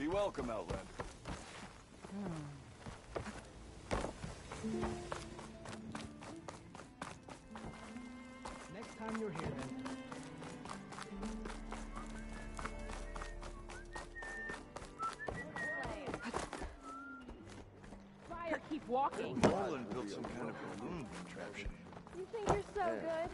Be welcome, Outlander. Next time you're here, then. Fire, keep walking. Roland built some kind of balloon contraption. You think you're so good?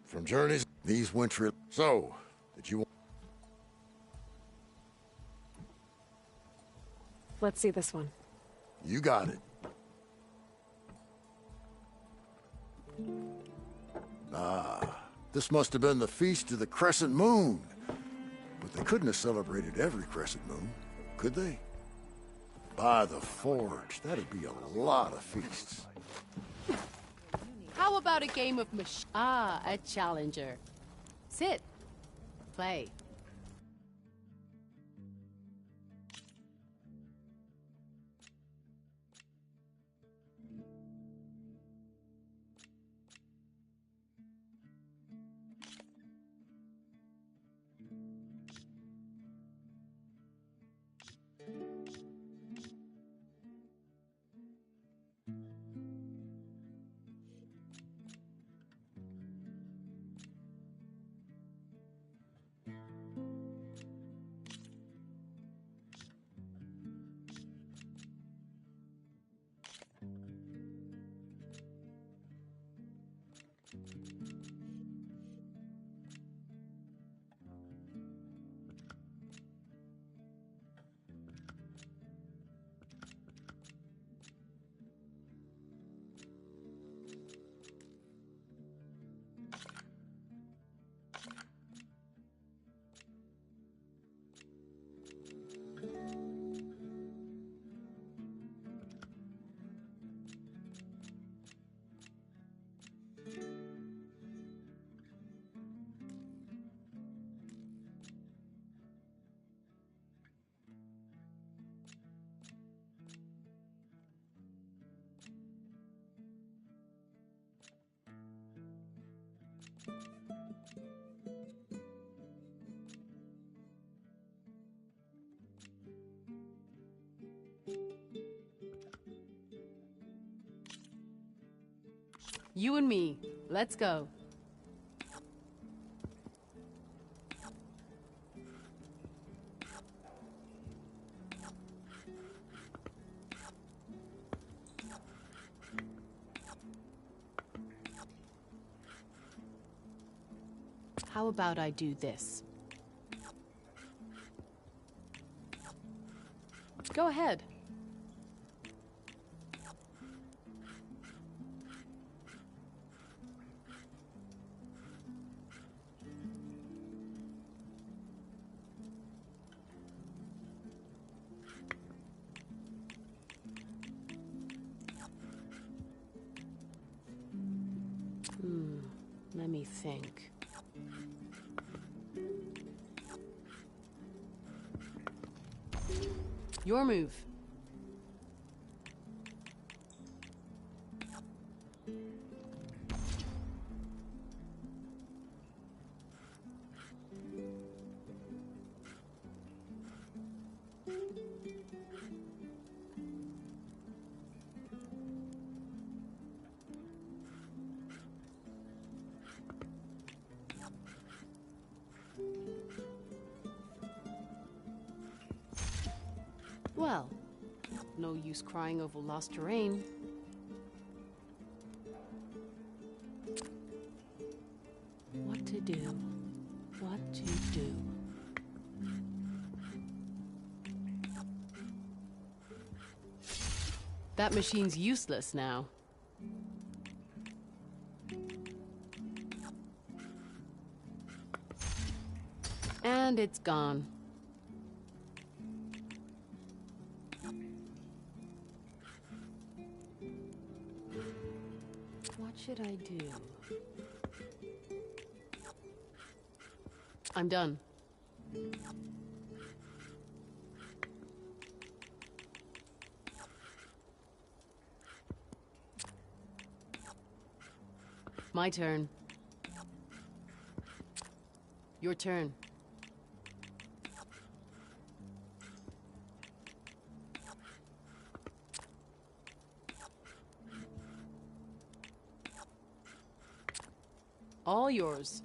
From journeys, these wintry... So, did you... Let's see this one. You got it. Ah, this must have been the Feast of the Crescent Moon. But they couldn't have celebrated every crescent moon, could they? By the Forge, that'd be a lot of feasts. How about a game of a challenger. Sit. Play. You and me. Let's go. How about I do this? Go ahead. Let me think. Your move. Well, no use crying over lost terrain. What to do? What to do? That machine's useless now. And it's gone. What should I do? I'm done. My turn. Your turn. All yours.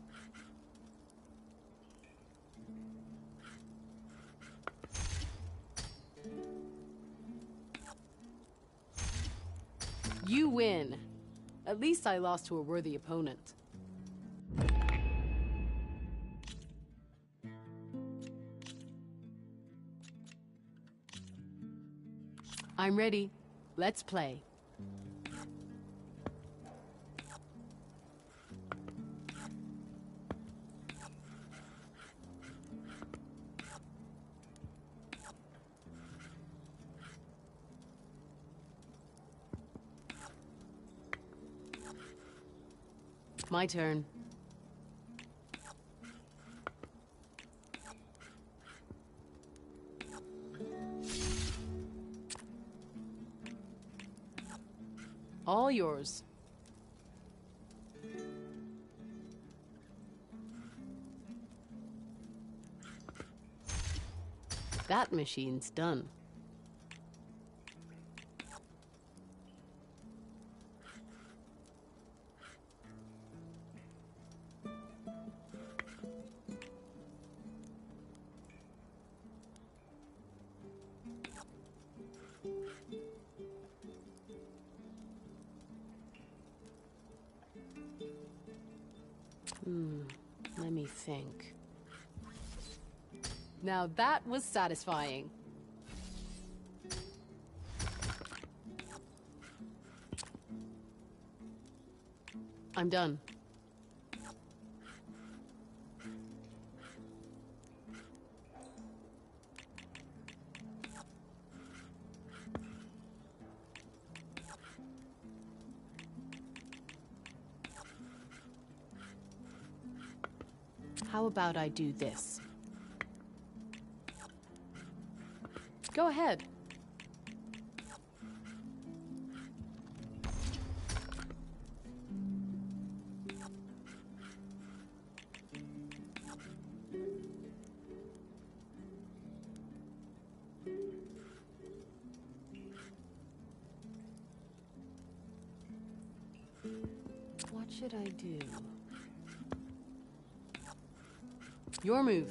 You win. At least I lost to a worthy opponent. I'm ready. Let's play. My turn. All yours. That machine's done. Let me think. Now that was satisfying. I'm done. How about I do this? Go ahead. What should I do? Your move.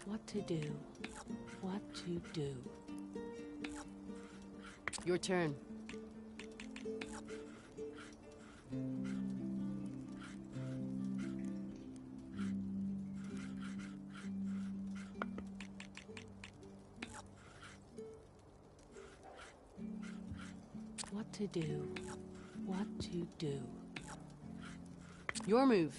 What to do? What to do? Your turn. What to do? What to do? Your move.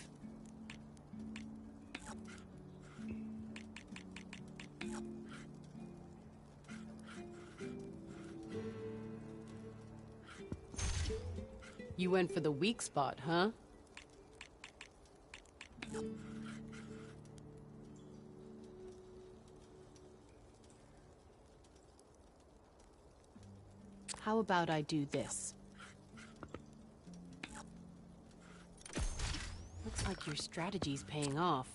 You went for the weak spot, huh? How about I do this? Looks like your strategy's paying off.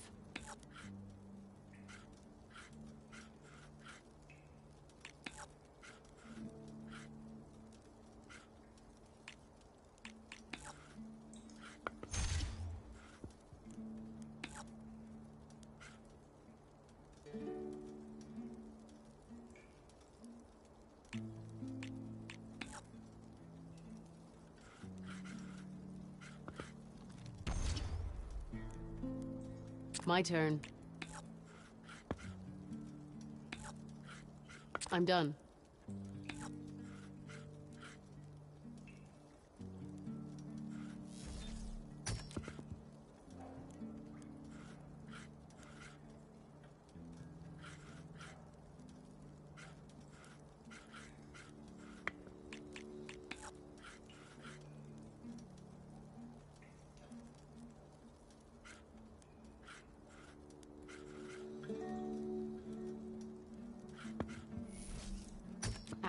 My turn. I'm done.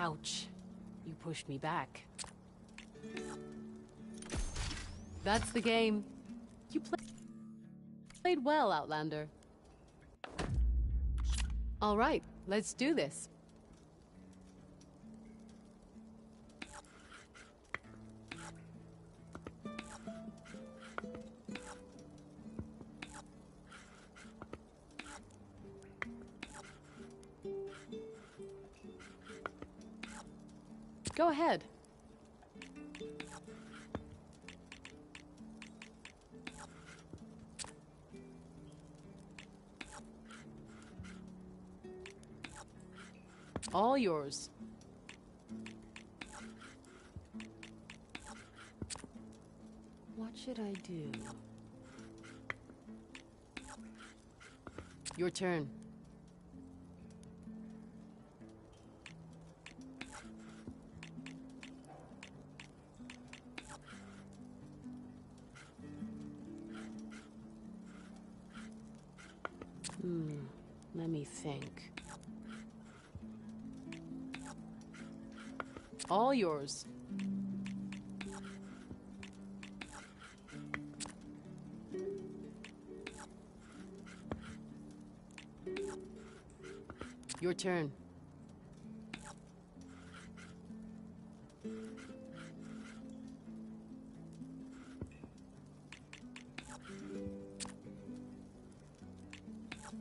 Ouch. You pushed me back. That's the game. You played well, Outlander. All right, let's do this. Go ahead. All yours. What should I do? Your turn. Let me think. All yours. Your turn.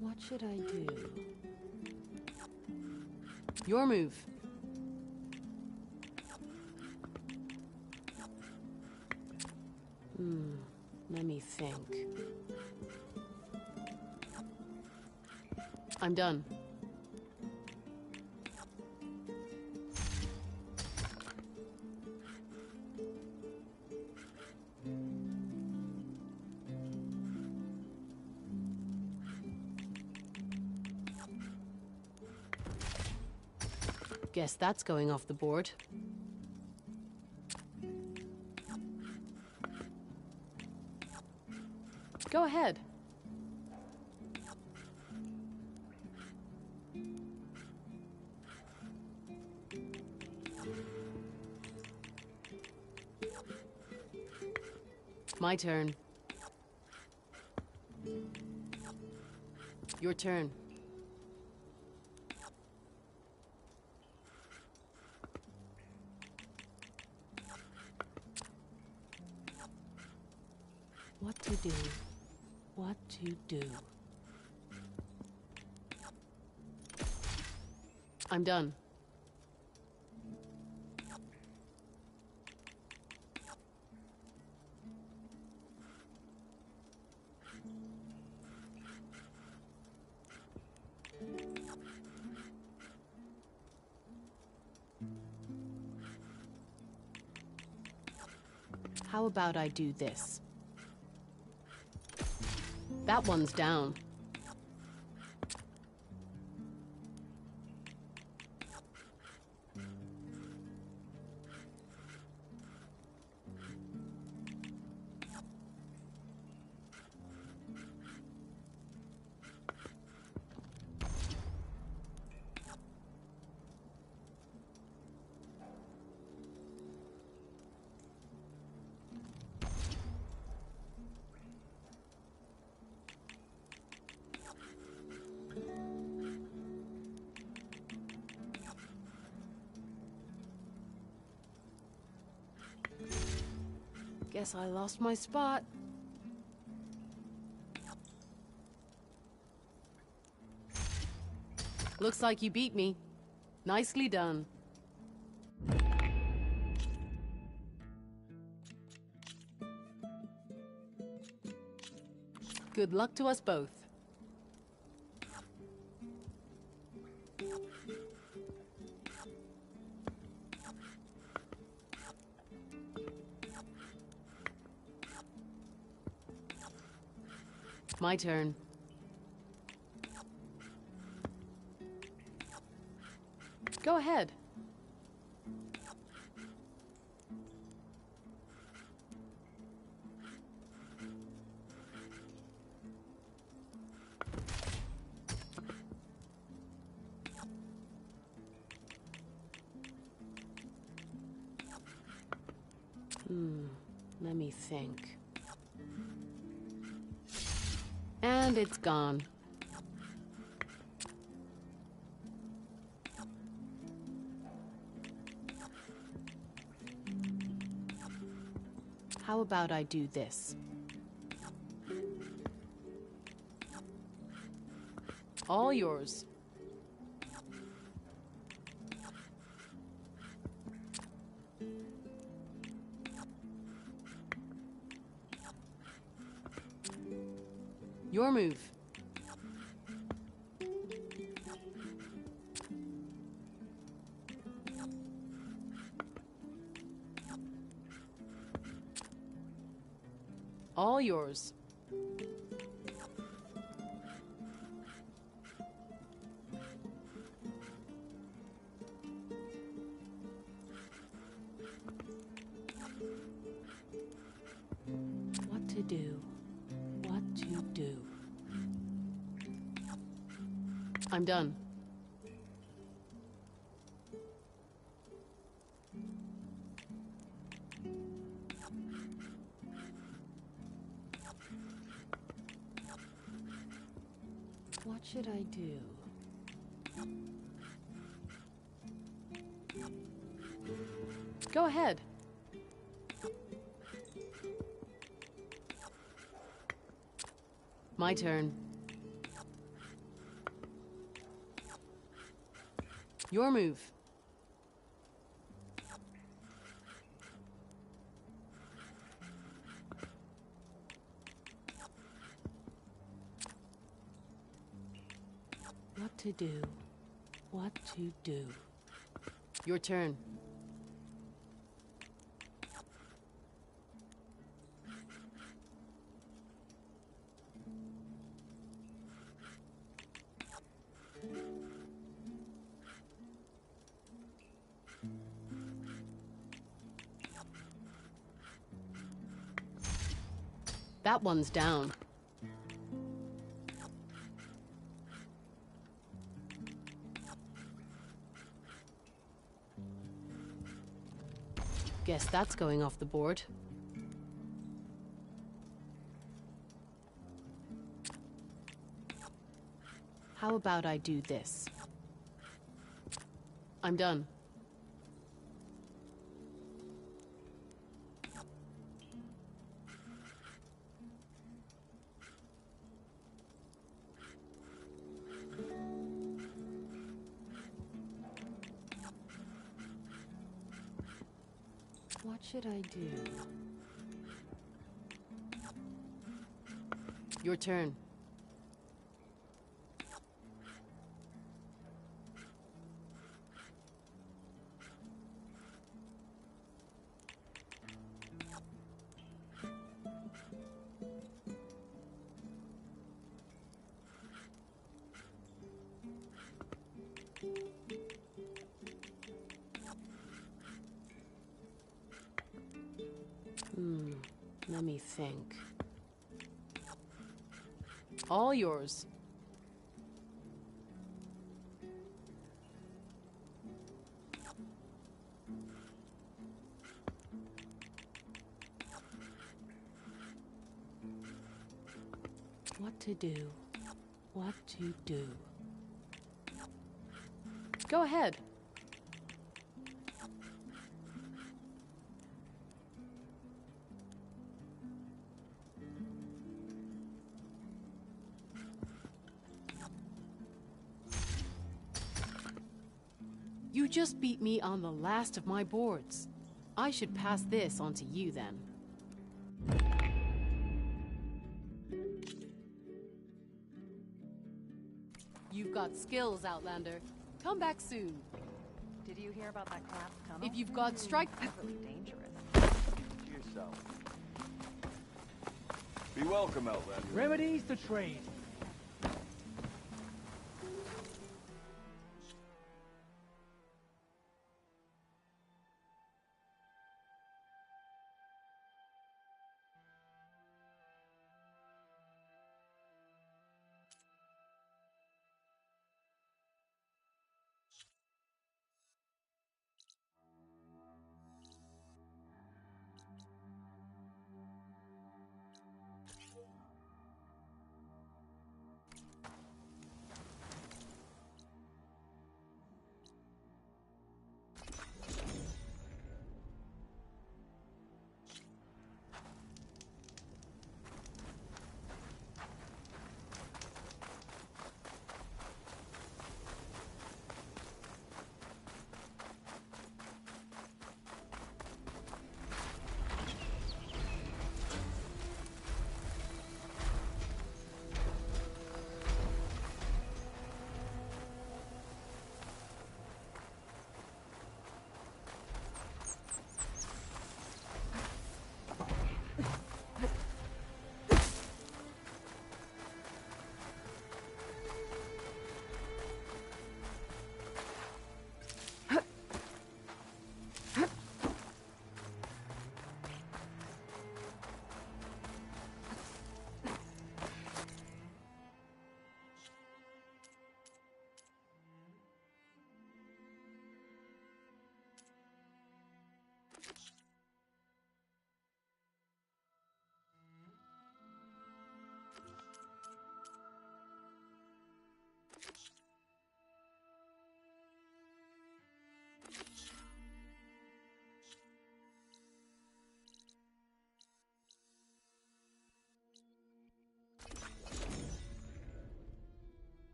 What should I do? Your move. Let me think. I'm done. Guess that's going off the board. Go ahead. My turn. Your turn. What to do? What to do? I'm done. How about I do this? That one's down. Guess I lost my spot. Looks like you beat me. Nicely done. Good luck to us both. My turn. Go ahead. Let me think. And it's gone. How about I do this? All yours. Your move. All yours. What to do? What to do? I'm done. What should I do? Go ahead. My turn. Your move. What to do? What to do? Your turn. That one's down. Guess that's going off the board. How about I do this? I'm done. What should I do? Your turn. Let me think. All yours. What to do? What to do? Go ahead. You just beat me on the last of my boards. I should pass this on to you then. You've got skills, Outlander. Come back soon. Did you hear about that collapsed tunnel? If you've got strike... That's really dangerous. To yourself. Be welcome, Outlander. Remedies to trade.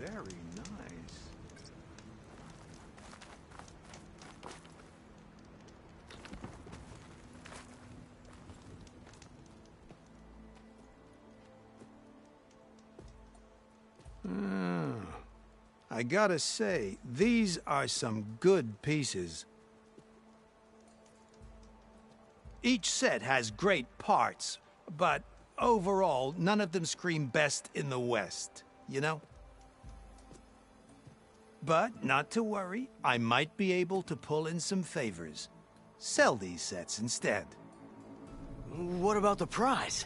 Very nice. I gotta say, these are some good pieces. Each set has great parts, but overall, none of them scream best in the West, you know? But not to worry, I might be able to pull in some favors. Sell these sets instead. What about the prize?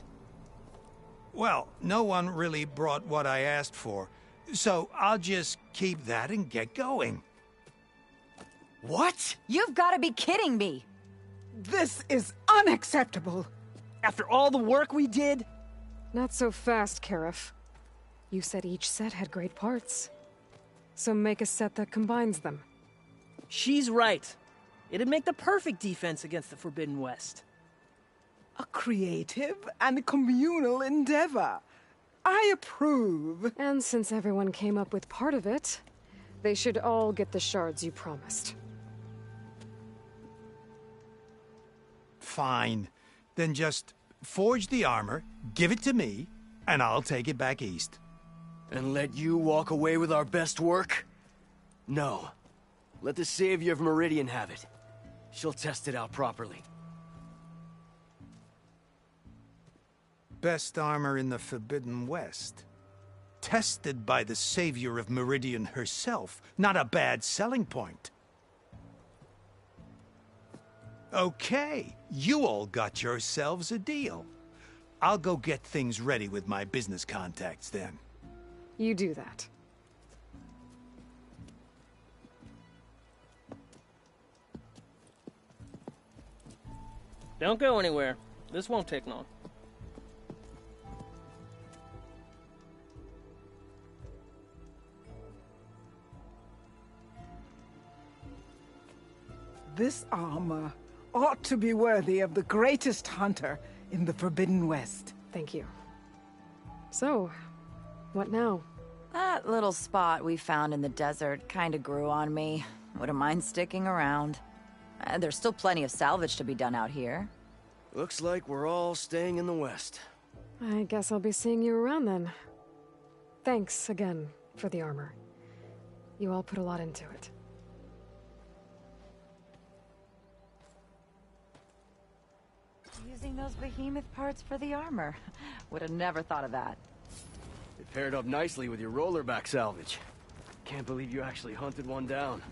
Well, no one really brought what I asked for, so I'll just keep that and get going. What? You've got to be kidding me! This is unacceptable! After all the work we did? Not so fast, Karif. You said each set had great parts. So make a set that combines them. She's right. It'd make the perfect defense against the Forbidden West. A creative and communal endeavor. I approve. And since everyone came up with part of it, they should all get the shards you promised. Fine. Then just forge the armor, give it to me, and I'll take it back east. And let you walk away with our best work? No. Let the Savior of Meridian have it. She'll test it out properly. Best armor in the Forbidden West. Tested by the Savior of Meridian herself. Not a bad selling point. Okay, you all got yourselves a deal. I'll go get things ready with my business contacts then. You do that. Don't go anywhere. This won't take long. This armor ought to be worthy of the greatest hunter in the Forbidden West. Thank you. So, what now? That little spot we found in the desert kinda grew on me. Wouldn't mind sticking around. There's still plenty of salvage to be done out here. Looks like we're all staying in the West. I guess I'll be seeing you around then. Thanks again for the armor. You all put a lot into it. Using those behemoth parts for the armor. Would have never thought of that. It paired up nicely with your rollerback salvage. Can't believe you actually hunted one down.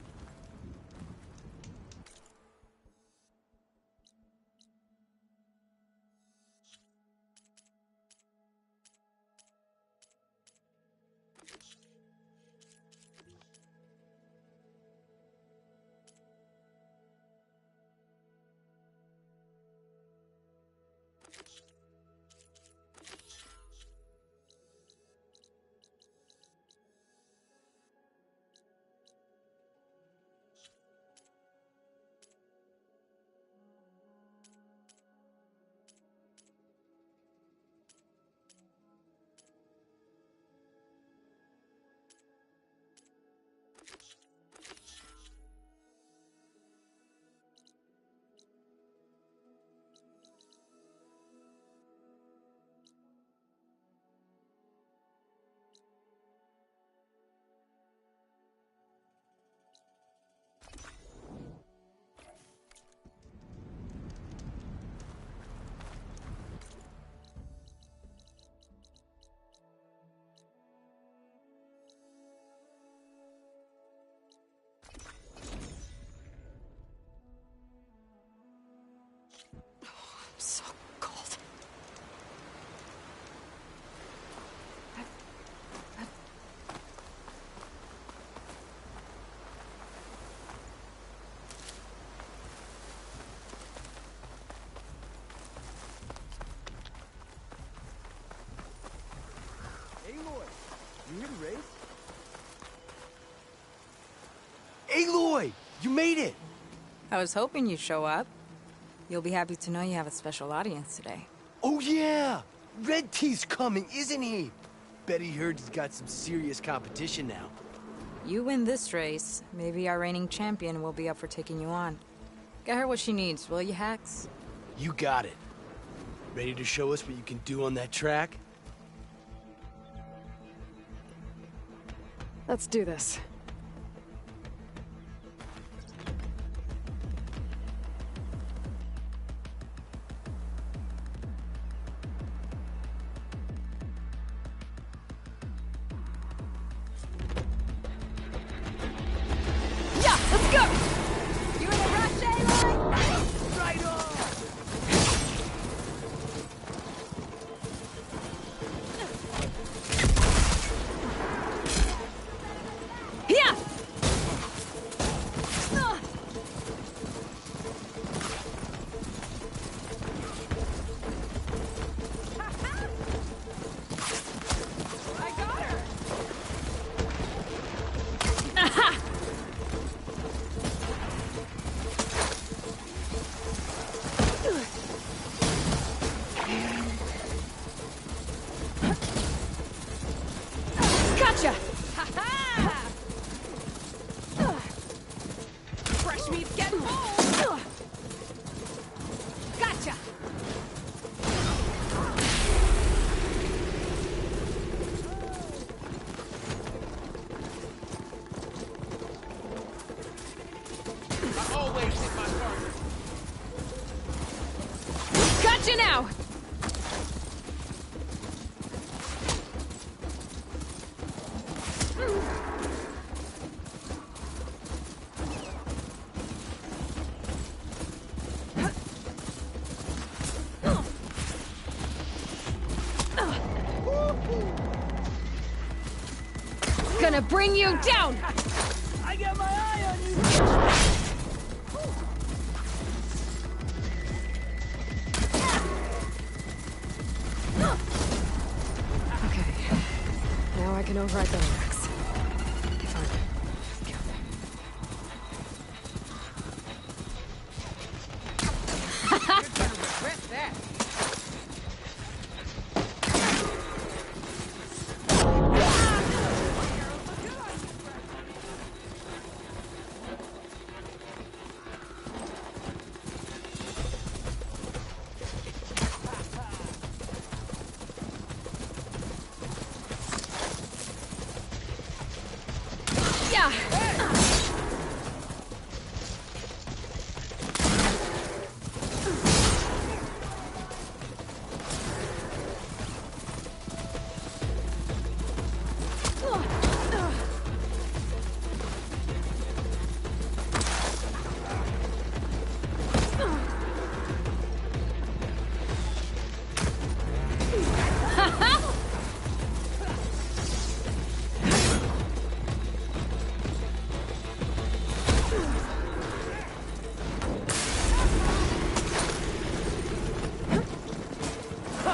So cold. Aloy, you here to race? Aloy, you made it! I was hoping you'd show up. You'll be happy to know you have a special audience today. Oh yeah! Red Tea's coming, isn't he? Bet he heard he's got some serious competition now. You win this race, maybe our reigning champion will be up for taking you on. Get her what she needs, will you, Hax? You got it. Ready to show us what you can do on that track? Let's do this. Yeah, let's go! You in a rush, Aloy? Right on! Yeah! I got her. Aha! Gotcha! Fresh meat's getting full. Gotcha! I always hit my target. Gotcha now! Gonna bring you down! I got my eye on you! Okay. Now I can override the lyrics. Fine. Kill me. Regret that. Yeah!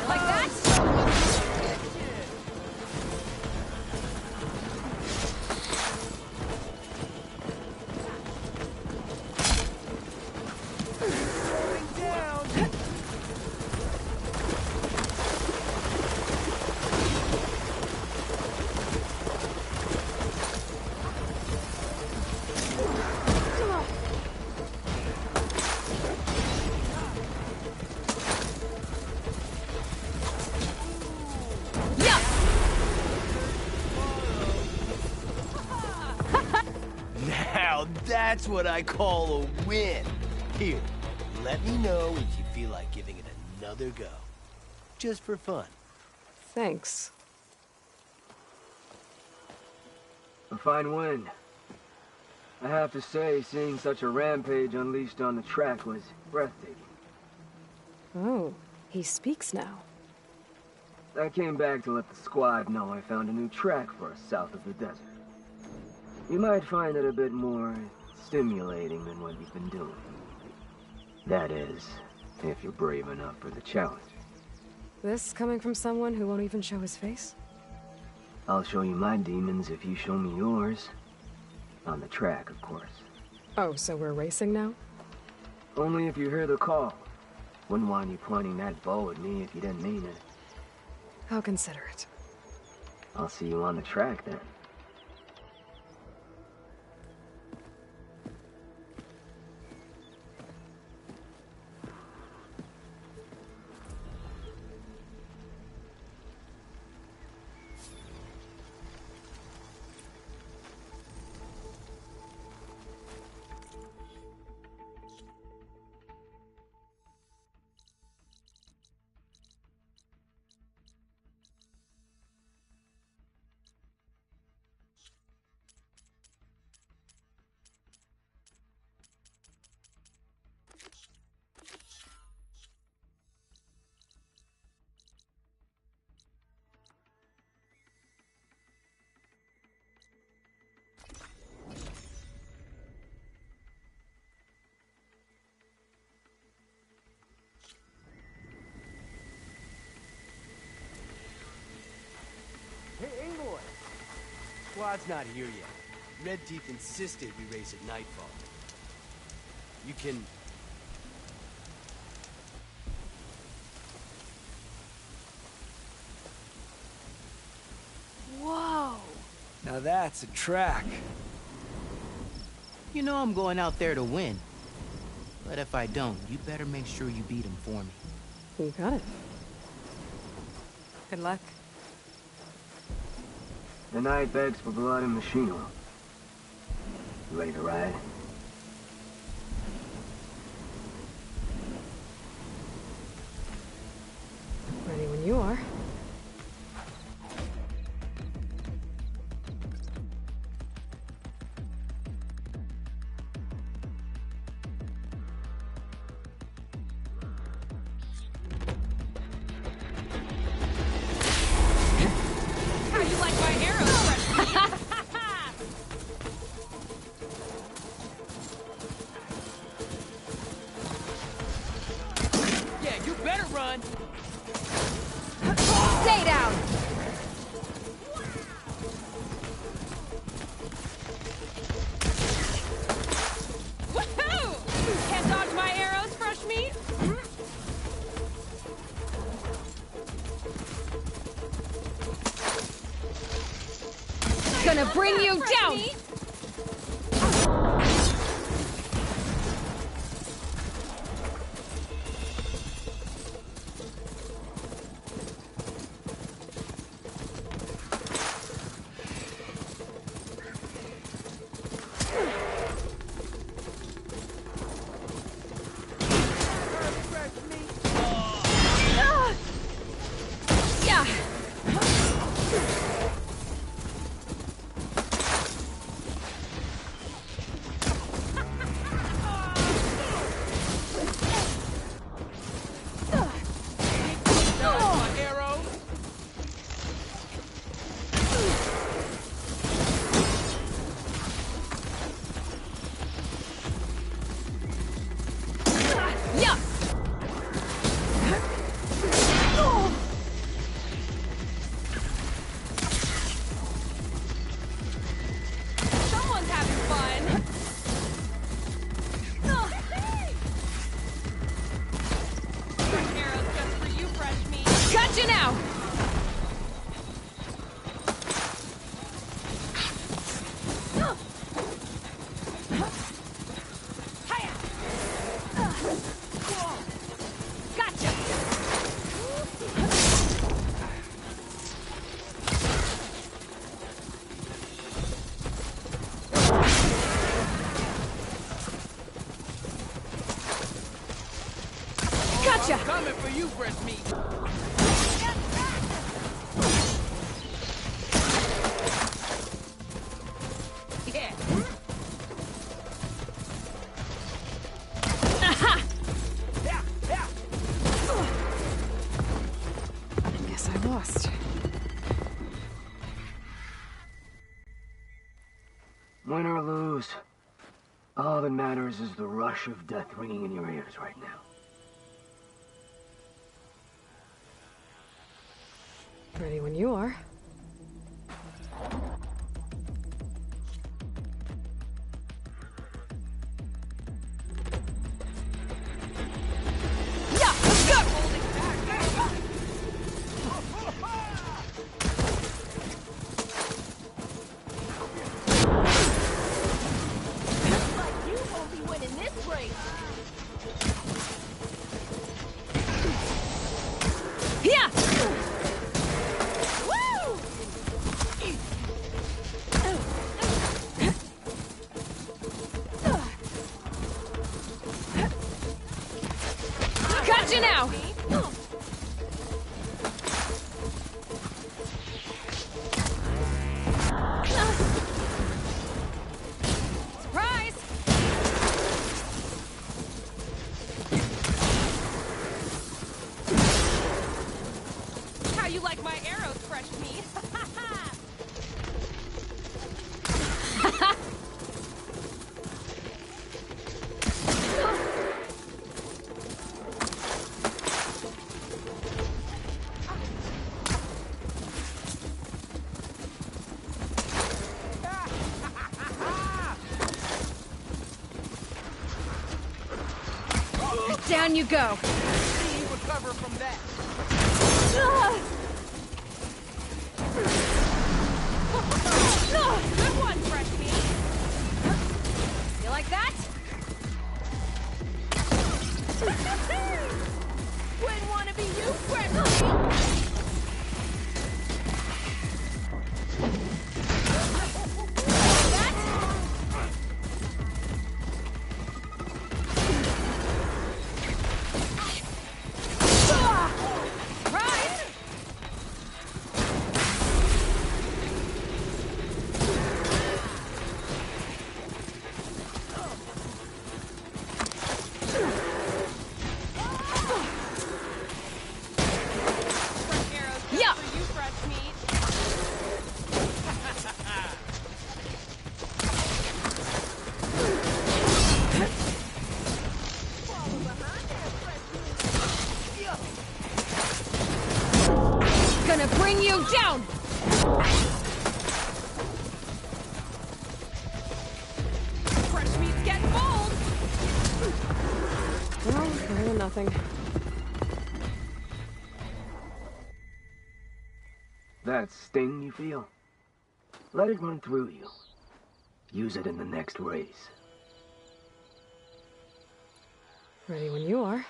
Like that? Yeah! Now that's what I call a win. Here, let me know if you feel like giving it another go. Just for fun. Thanks. A fine win. I have to say, seeing such a rampage unleashed on the track was breathtaking. Oh, he speaks now. I came back to let the squad know I found a new track for us south of the desert. You might find it a bit more stimulating than what you've been doing. That is, if you're brave enough for the challenge. This coming from someone who won't even show his face? I'll show you my demons if you show me yours. On the track, of course. Oh, so we're racing now? Only if you hear the call. Wouldn't want you pointing that bow at me if you didn't mean it. I'll consider it. I'll see you on the track then. Hey, Aloy! Squad's not here yet. Red Teeth insisted we race at nightfall. You can... Whoa! Now that's a track. You know I'm going out there to win. But if I don't, you better make sure you beat him for me. You got it. Good luck. The night begs for blood and machine oil. You ready to ride? Ready when you are. How you like my arrows, fresh meat? Yeah, you better run! Stay down! Woohoo! Can't dodge my arrows, fresh meat? Gonna bring you Fresh down! meat? Yeah! Dodge my arrows! Yeah! Someone's having fun. Fresh arrows just for you, fresh meat. Gotcha now! Gotcha! Gotcha! Coming for you, fresh meat! Yeah! Aha! Guess I lost. Win or lose, all that matters is the rush of death ringing in your ears right now. Ready when you are. Yeah! Let's go! you now! Surprise! How you like my arrows, fresh meat? Down you go! See you recover from that. Good one, fresh meat. You like that? Wouldn't want to be you, fresh meat. Gonna bring you down! Fresh meat's getting bold. Well, better than nothing. That sting you feel? Let it run through you. Use it in the next race. Ready when you are.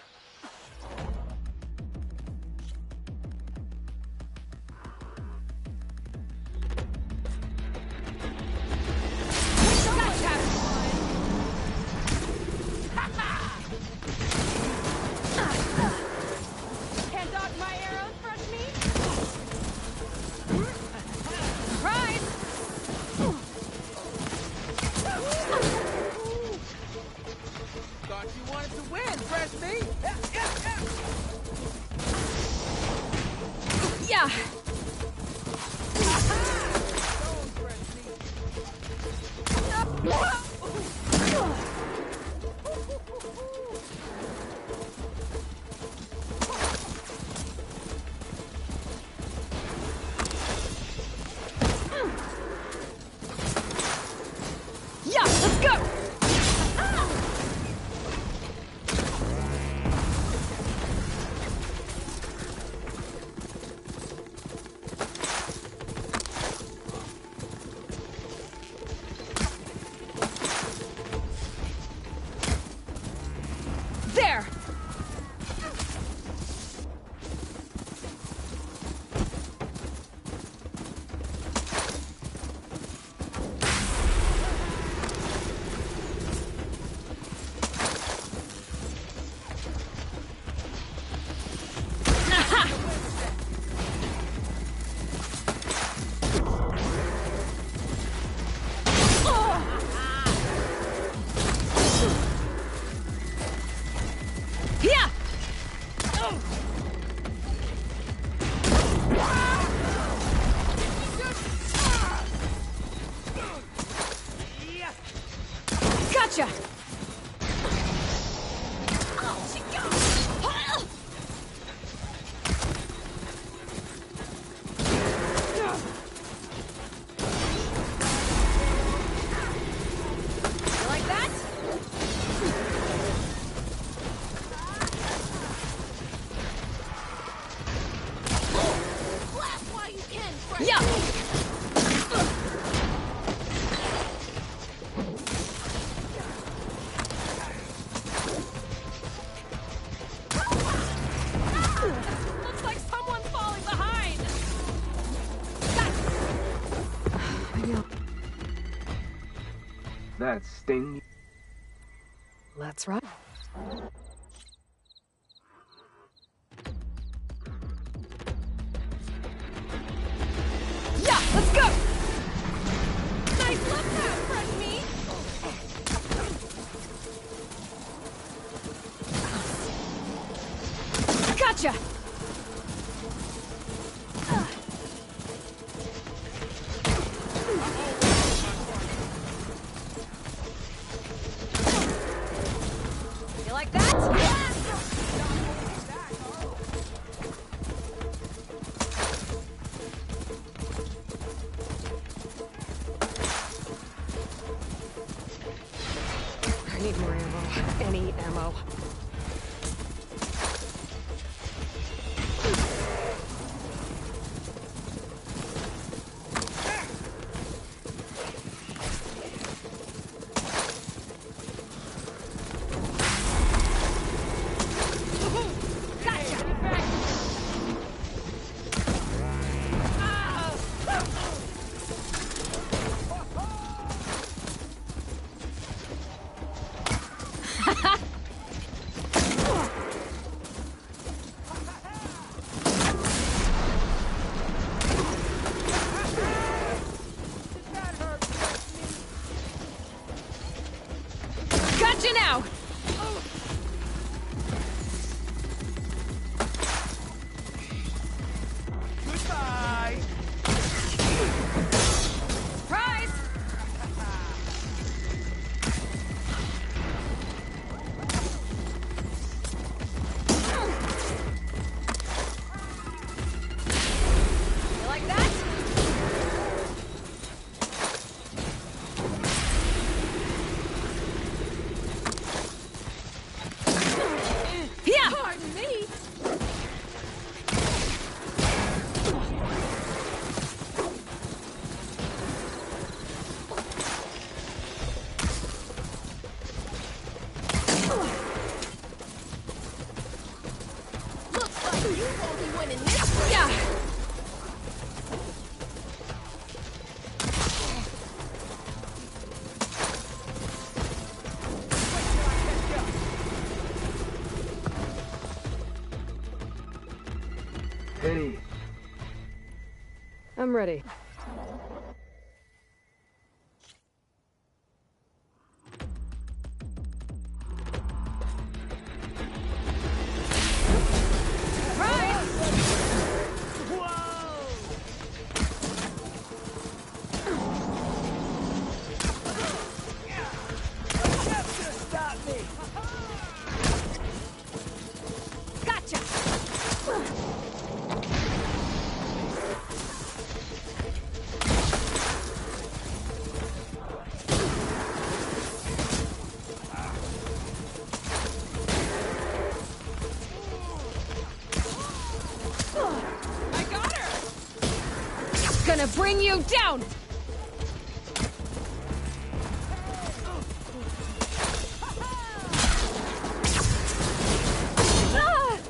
Can't dodge my arrows, fresh meat. Surprise! Thought you wanted to win, fresh meat. Yeah! Yeah, let's go! There! Yeah! Gotcha! You like that? Blast while you can, fresh Yeah! Looks like someone's falling behind. Maybe I'll... That sting. Let's ride. go! Nice left now, fresh meat! Gotcha! You like that? Yeah! I need more ammo. Any ammo. Gotcha now! Goodbye! Surprise! You like that? Yeah! Pardon me! Looks like you won't be winning this one. Yeah! Hey, I'm ready. Gotcha! I got her! Gonna bring you down!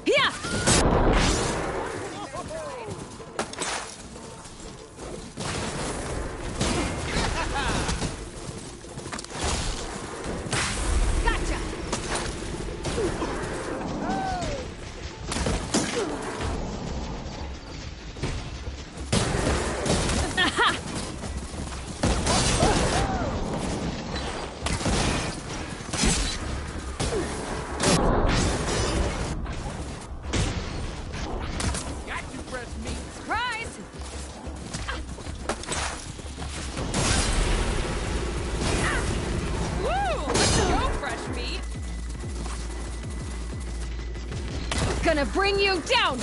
Yeah! Gotcha! Aha! Got you, fresh meat! Surprise! Woo! Let's go, fresh meat! Gonna bring you down!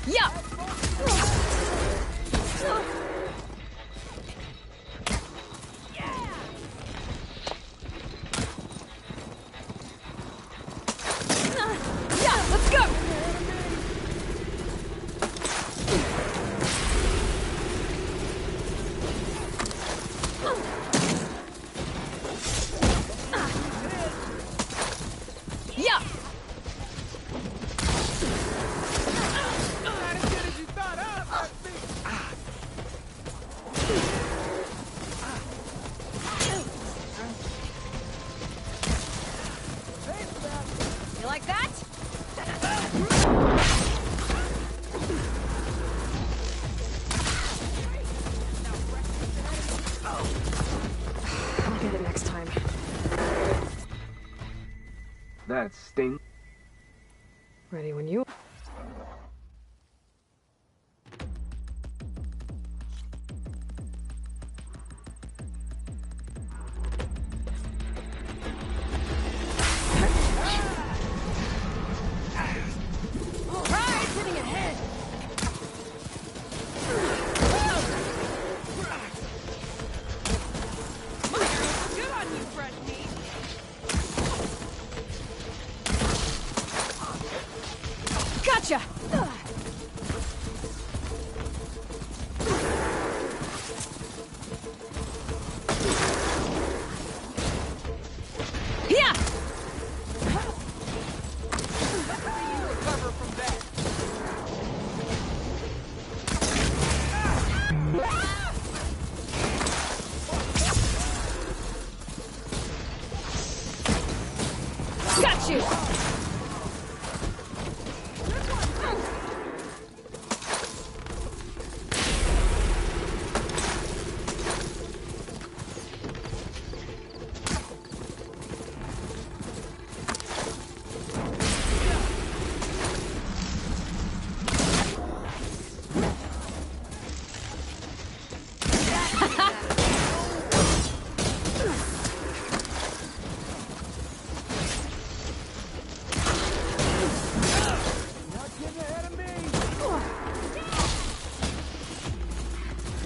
Yeah! Yeah, let's go! I'll get it next time. That sting. Ready when you... Gotcha! Yeah! Got you!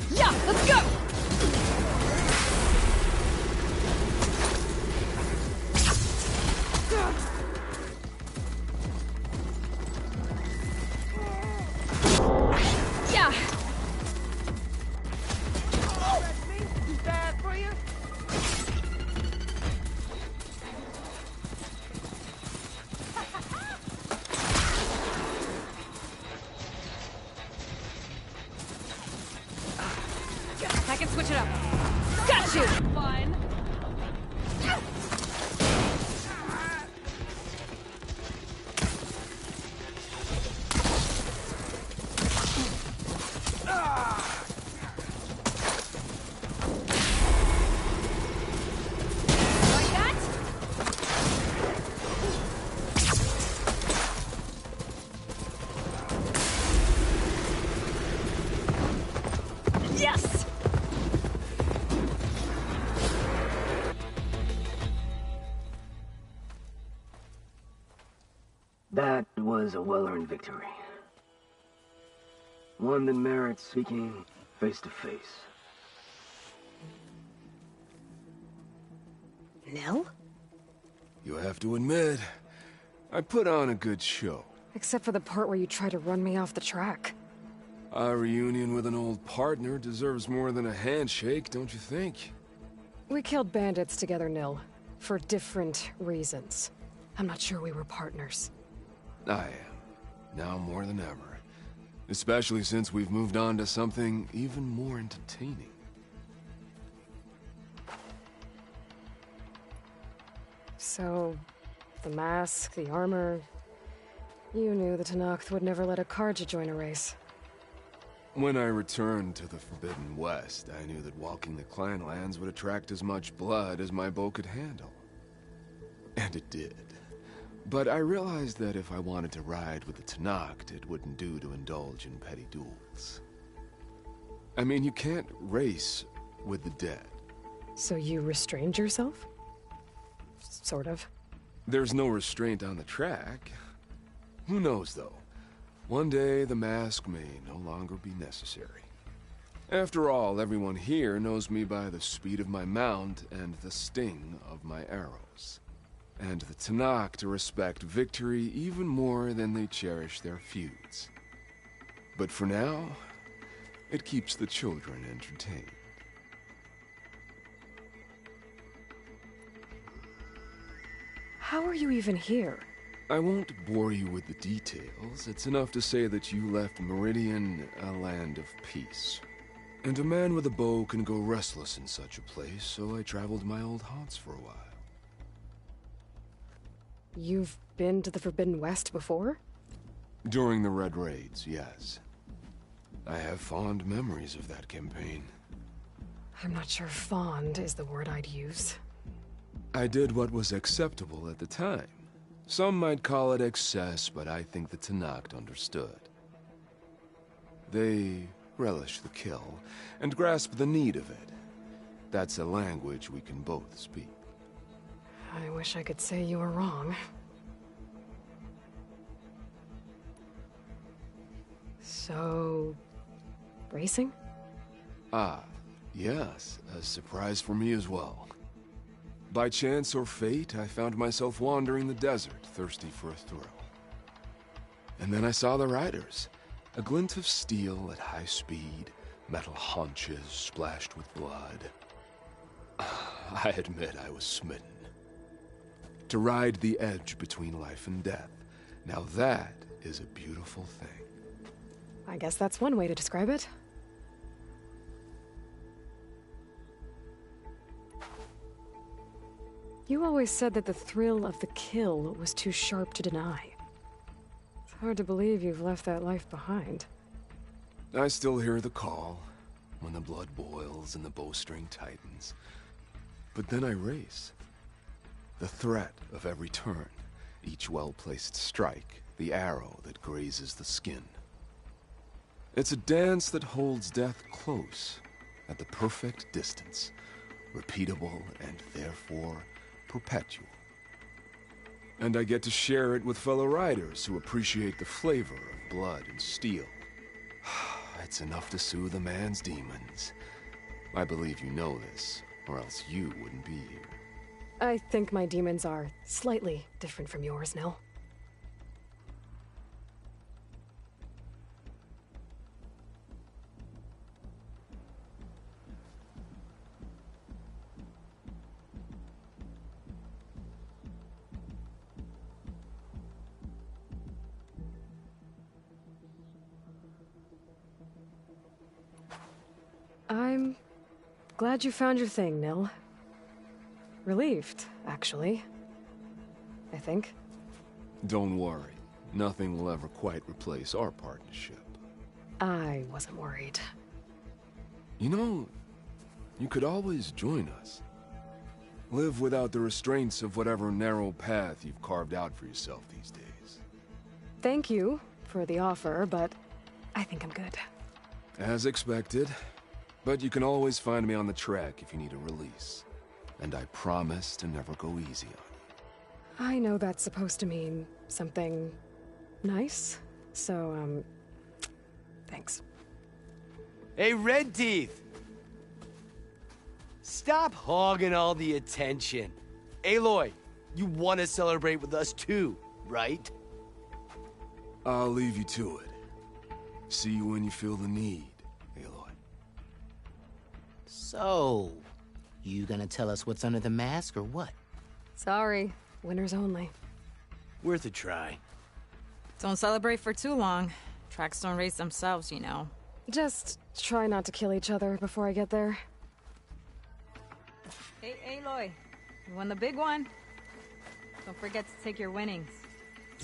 Yeah, let's go! Yeah! Bad for you? I can switch it up. Got you! Fun. Like that? Yes! That was a well-earned victory. One that merits speaking face to face. Nil? You have to admit, I put on a good show. Except for the part where you try to run me off the track. A reunion with an old partner deserves more than a handshake, don't you think? We killed bandits together, Nil. For different reasons. I'm not sure we were partners. I am. Now more than ever. Especially since we've moved on to something even more entertaining. So, the mask, the armor... You knew the Tenakth would never let a Karja join a race. When I returned to the Forbidden West, I knew that walking the clan lands would attract as much blood as my bow could handle. And it did. But I realized that if I wanted to ride with the Tenakth, it wouldn't do to indulge in petty duels. I mean, you can't race with the dead. So you restrained yourself? Sort of. There's no restraint on the track. Who knows, though? One day, the mask may no longer be necessary. After all, everyone here knows me by the speed of my mount and the sting of my arrows. And the Tenakth respect victory even more than they cherish their feuds. But for now, it keeps the children entertained. How are you even here? I won't bore you with the details. It's enough to say that you left Meridian a land of peace. And a man with a bow can go restless in such a place, so I traveled my old haunts for a while. You've been to the Forbidden West before? During the Red Raids, yes. I have fond memories of that campaign. I'm not sure fond is the word I'd use. I did what was acceptable at the time. Some might call it excess, but I think the Tanakh understood. They relish the kill and grasp the need of it. That's a language we can both speak. I wish I could say you were wrong. So... racing? Ah, yes, a surprise for me as well. By chance or fate, I found myself wandering the desert, thirsty for a thrill. And then I saw the riders. A glint of steel at high speed, metal haunches splashed with blood. I admit I was smitten. To ride the edge between life and death, now that is a beautiful thing. I guess that's one way to describe it. You always said that the thrill of the kill was too sharp to deny. It's hard to believe you've left that life behind. I still hear the call, when the blood boils and the bowstring tightens. But then I race. The threat of every turn, each well-placed strike, the arrow that grazes the skin. It's a dance that holds death close, at the perfect distance, repeatable and therefore perpetual. And I get to share it with fellow riders who appreciate the flavor of blood and steel. It's enough to soothe a man's demons. I believe you know this, or else you wouldn't be here. I think my demons are slightly different from yours, Nil. I'm glad you found your thing, Nil. Relieved, actually. I think. Don't worry. Nothing will ever quite replace our partnership. I wasn't worried. You know, you could always join us. Live without the restraints of whatever narrow path you've carved out for yourself these days. Thank you for the offer, but I think I'm good. As expected. But you can always find me on the track if you need a release. And I promise to never go easy on you. I know that's supposed to mean something nice, so, thanks. Hey, Red Teeth! Stop hogging all the attention. Aloy, you want to celebrate with us too, right? I'll leave you to it. See you when you feel the need, Aloy. So, you gonna tell us what's under the mask or what? Sorry, winners only. Worth a try. Don't celebrate for too long. Tracks don't race themselves, you know. Just try not to kill each other before I get there. Hey, Aloy. You won the big one? Don't forget to take your winnings.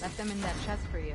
Left them in that chest for you.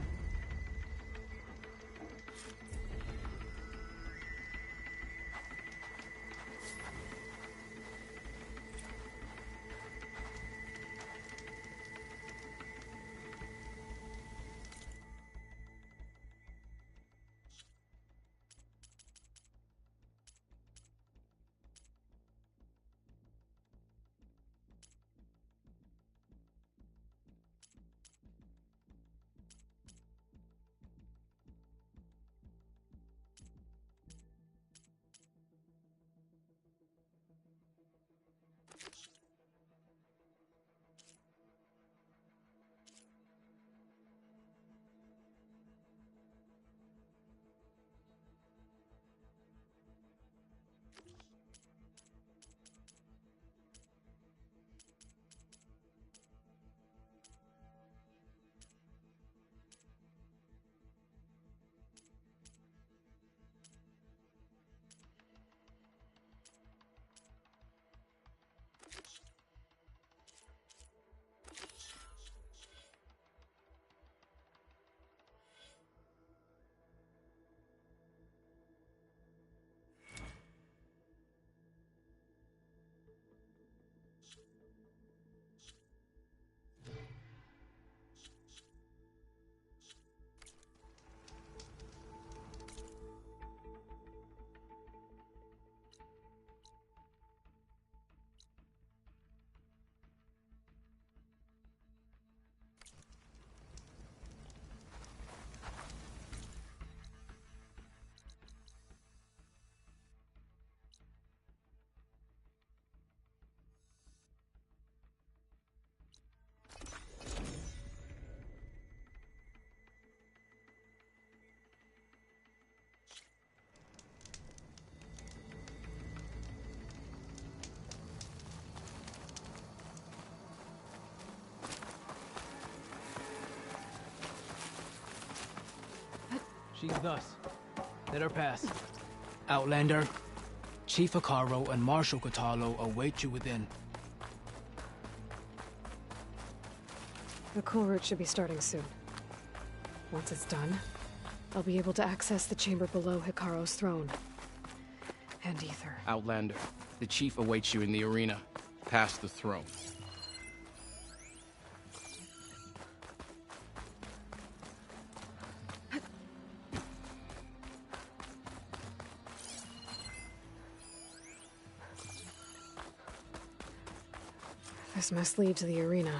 She's thus. Let her pass. Outlander, Chief Hikaro and Marshal Katalo await you within. The cool route should be starting soon. Once it's done, I'll be able to access the chamber below Hikaro's throne. And Ether. Outlander, the chief awaits you in the arena, past the throne. This must lead to the arena.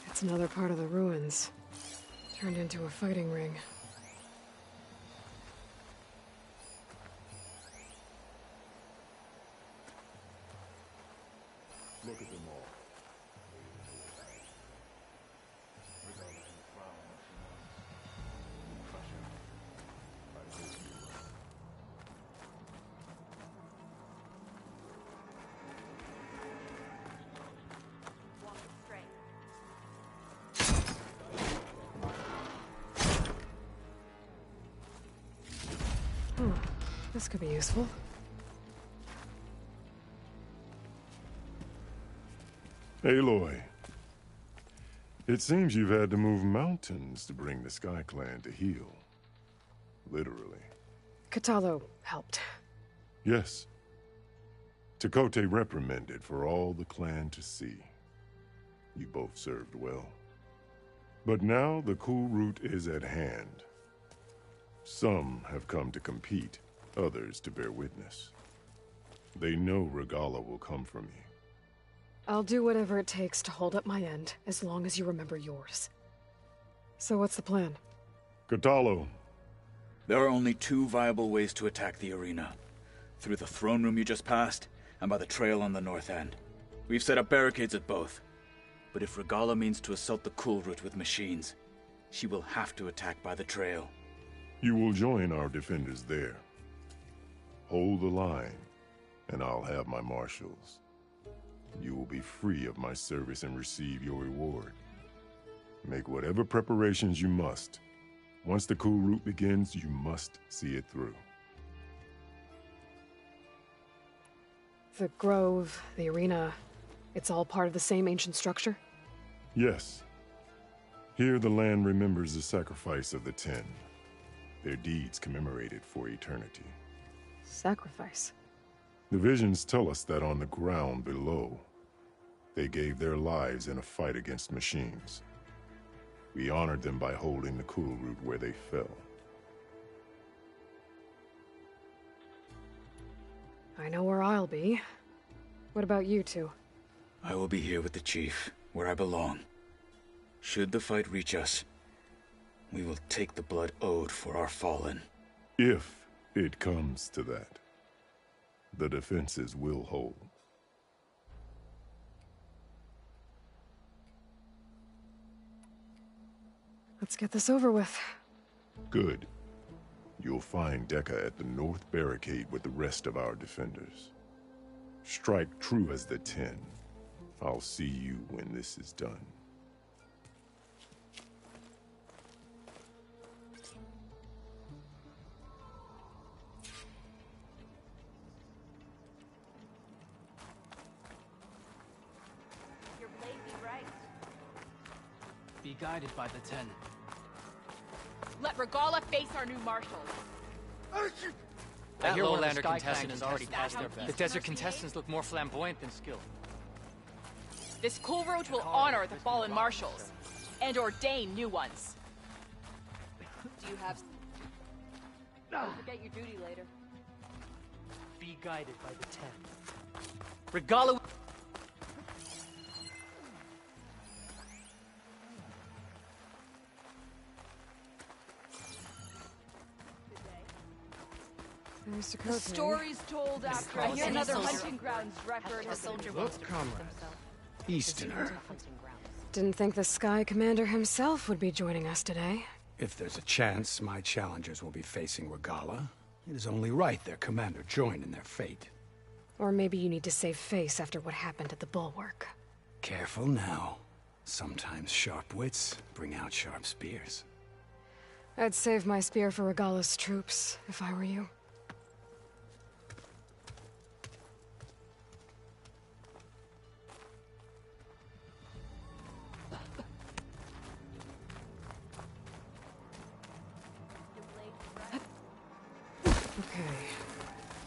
It's another part of the ruins, turned into a fighting ring. Look at them all. This could be useful. Aloy, it seems you've had to move mountains to bring the Sky Clan to heal. Literally. Katalo helped. Yes. Chakotay reprimanded for all the clan to see. You both served well. But now the cool route is at hand. Some have come to compete, others to bear witness. They know Regala will come from you. I'll do whatever it takes to hold up my end, as long as you remember yours. So what's the plan? Katalo. There are only two viable ways to attack the arena. Through the throne room you just passed, and by the trail on the north end. We've set up barricades at both. But if Regala means to assault the cool route with machines, she will have to attack by the trail. You will join our defenders there. Hold the line, and I'll have my marshals. You will be free of my service and receive your reward. Make whatever preparations you must. Once the cool route begins, you must see it through. The grove, the arena, it's all part of the same ancient structure? Yes. Here the land remembers the sacrifice of the 10. Their deeds commemorated for eternity. Sacrifice? The visions tell us that on the ground below, they gave their lives in a fight against machines. We honored them by holding the cool route where they fell. I know where I'll be. What about you two? I will be here with the chief, where I belong. Should the fight reach us, we will take the blood owed for our fallen. If it comes to that, the defenses will hold. Let's get this over with. Good. You'll find Dekka at the north barricade with the rest of our defenders. Strike true as the 10. I'll see you when this is done. Your blade be right. Be guided by the 10. Let Regala face our new marshals. That hear one of the lowlander Sky contestant Clan has already contestants- passed their best. The desert contestants look more flamboyant than skilled. This cool route will honor the fallen marshals and ordain new ones. Do you have... Don't forget your duty later. Be guided by the 10. Regala. There's The stories told after I hear another soldier. hunting grounds record has been Look, comrade. Easterner. Didn't think the Sky Commander himself would be joining us today. If there's a chance my challengers will be facing Regala, it is only right their commander join in their fate. Or maybe you need to save face after what happened at the Bulwark. Careful now. Sometimes sharp wits bring out sharp spears. I'd save my spear for Regala's troops, if I were you. Okay.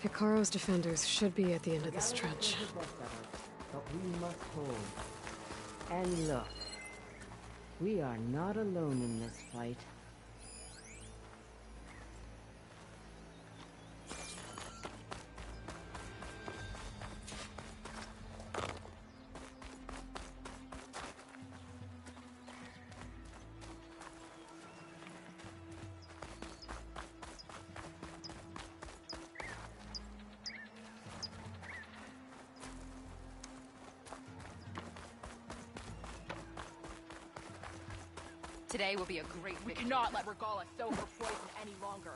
Hikaro's defenders should be at the end of this trench. But we must hold. And look, we are not alone in this fight. Today will be a great victory. We cannot let Regala sow her poison any longer.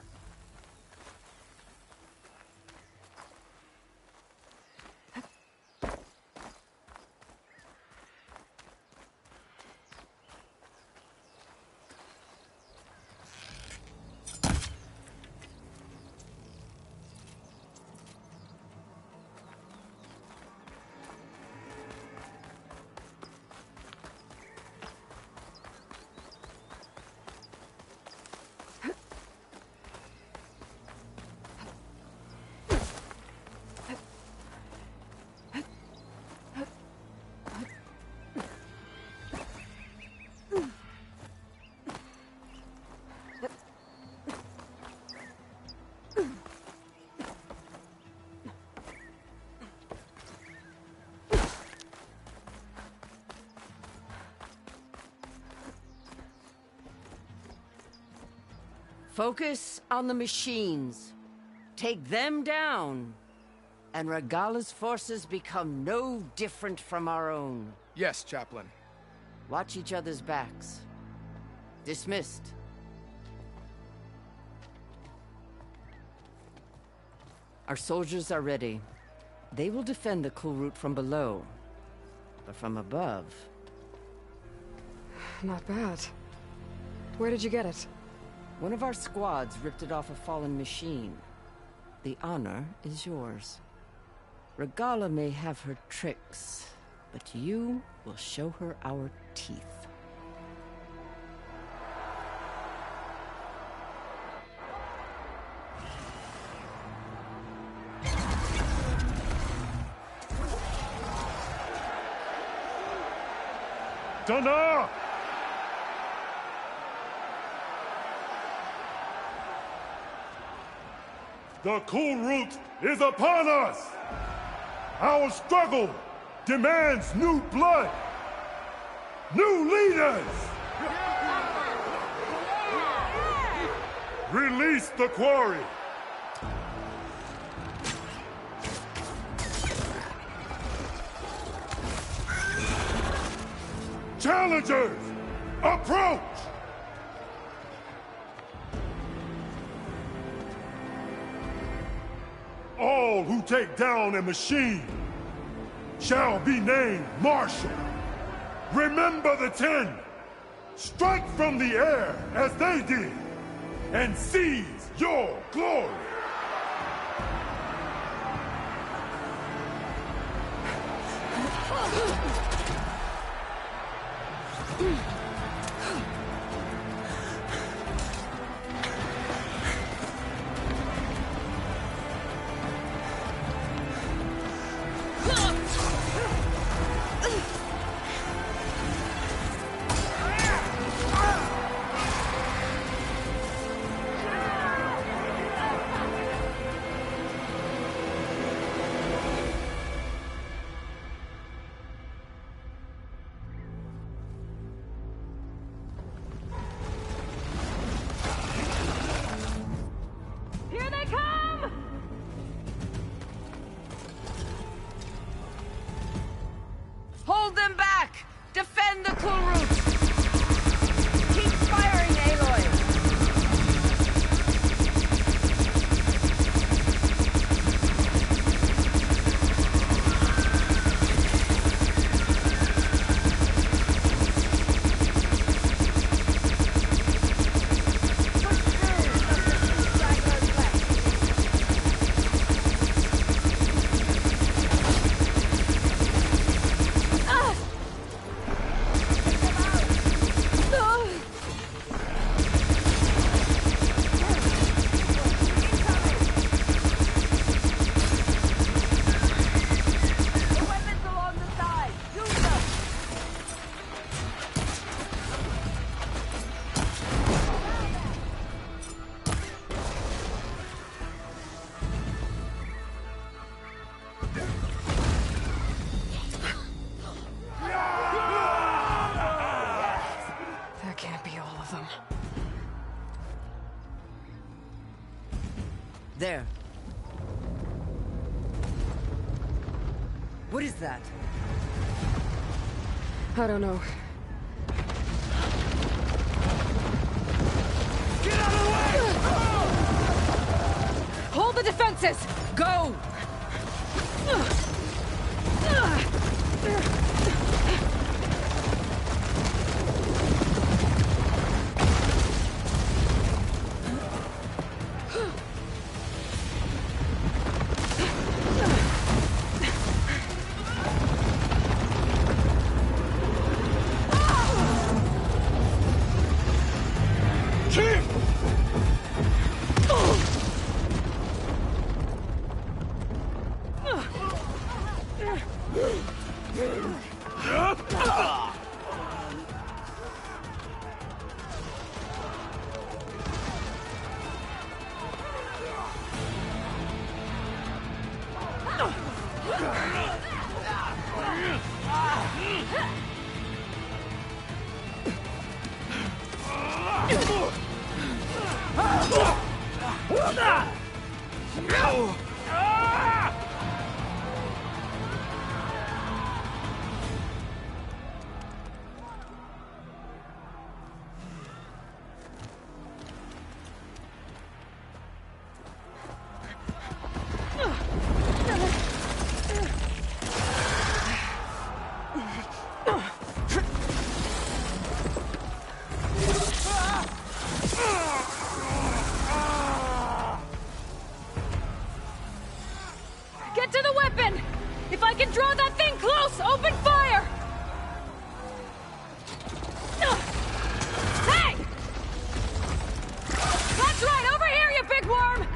Focus on the machines. Take them down. And Regala's forces become no different from our own. Yes, Chaplain. Watch each other's backs. Dismissed. Our soldiers are ready. They will defend the cool route from below. But from above... Not bad. Where did you get it? One of our squads ripped it off a fallen machine. The honor is yours. Regala may have her tricks, but you will show her our teeth. Dana! The cool route is upon us! Our struggle demands new blood! New leaders! Release the quarry! Challengers, approach! All who take down a machine shall be named Marshal. Remember the 10. Strike from the air as they did, and seize your glory. There. What is that? I don't know. Get out of the way! Hold the defenses! Go! Get to the weapon! If I can draw that thing close, open fire! Hey! That's right, over here, you big worm!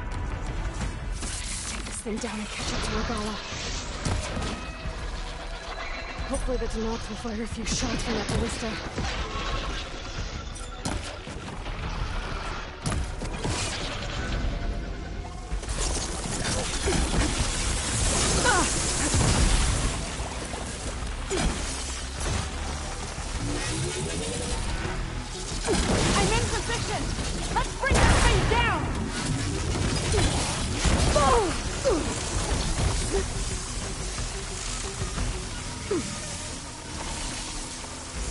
Take this thing down and catch up to Regala. Hopefully the Denox will fire a few shots from that ballista. I'm in position! Let's bring that thing down!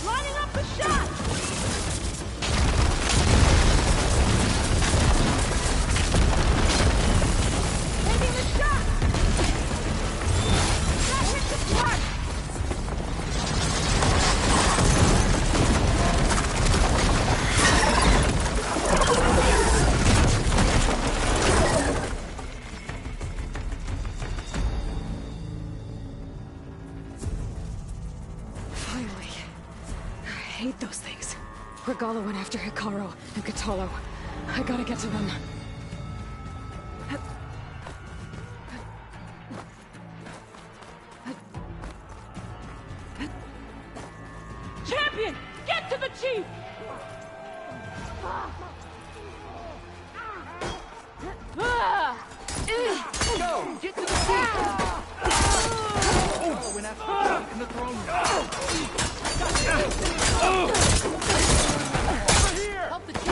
Lining up the shot! Taking the shot! That hit the mark! Finally. I hate those things. Regala went after Hikaru and Katalo. I gotta get to them. Champion! Get to the chief! Go! Get to the seat! Oh, and after in the throne Over here! Help the chief!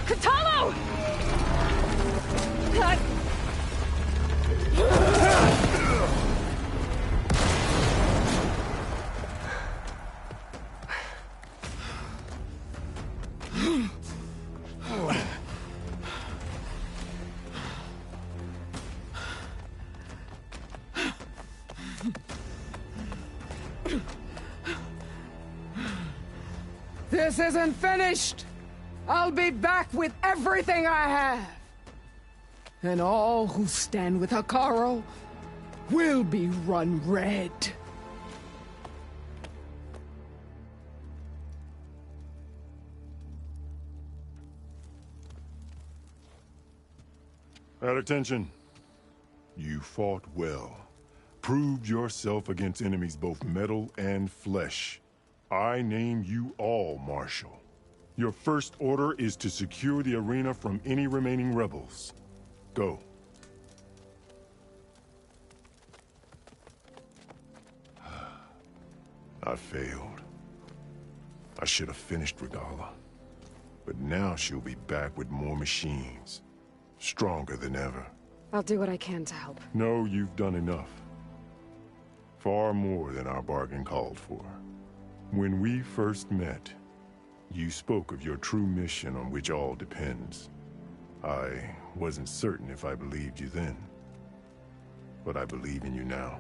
Katalo! This isn't finished! I'll be back with everything I have! And all who stand with Hekarro will be run red. At attention. You fought well. Proved yourself against enemies both metal and flesh. I name you all Marshal. Your first order is to secure the arena from any remaining rebels. Go. I failed. I should have finished Regala. But now she'll be back with more machines. Stronger than ever. I'll do what I can to help. No, you've done enough. Far more than our bargain called for. When we first met, you spoke of your true mission on which all depends. I wasn't certain if I believed you then. But I believe in you now.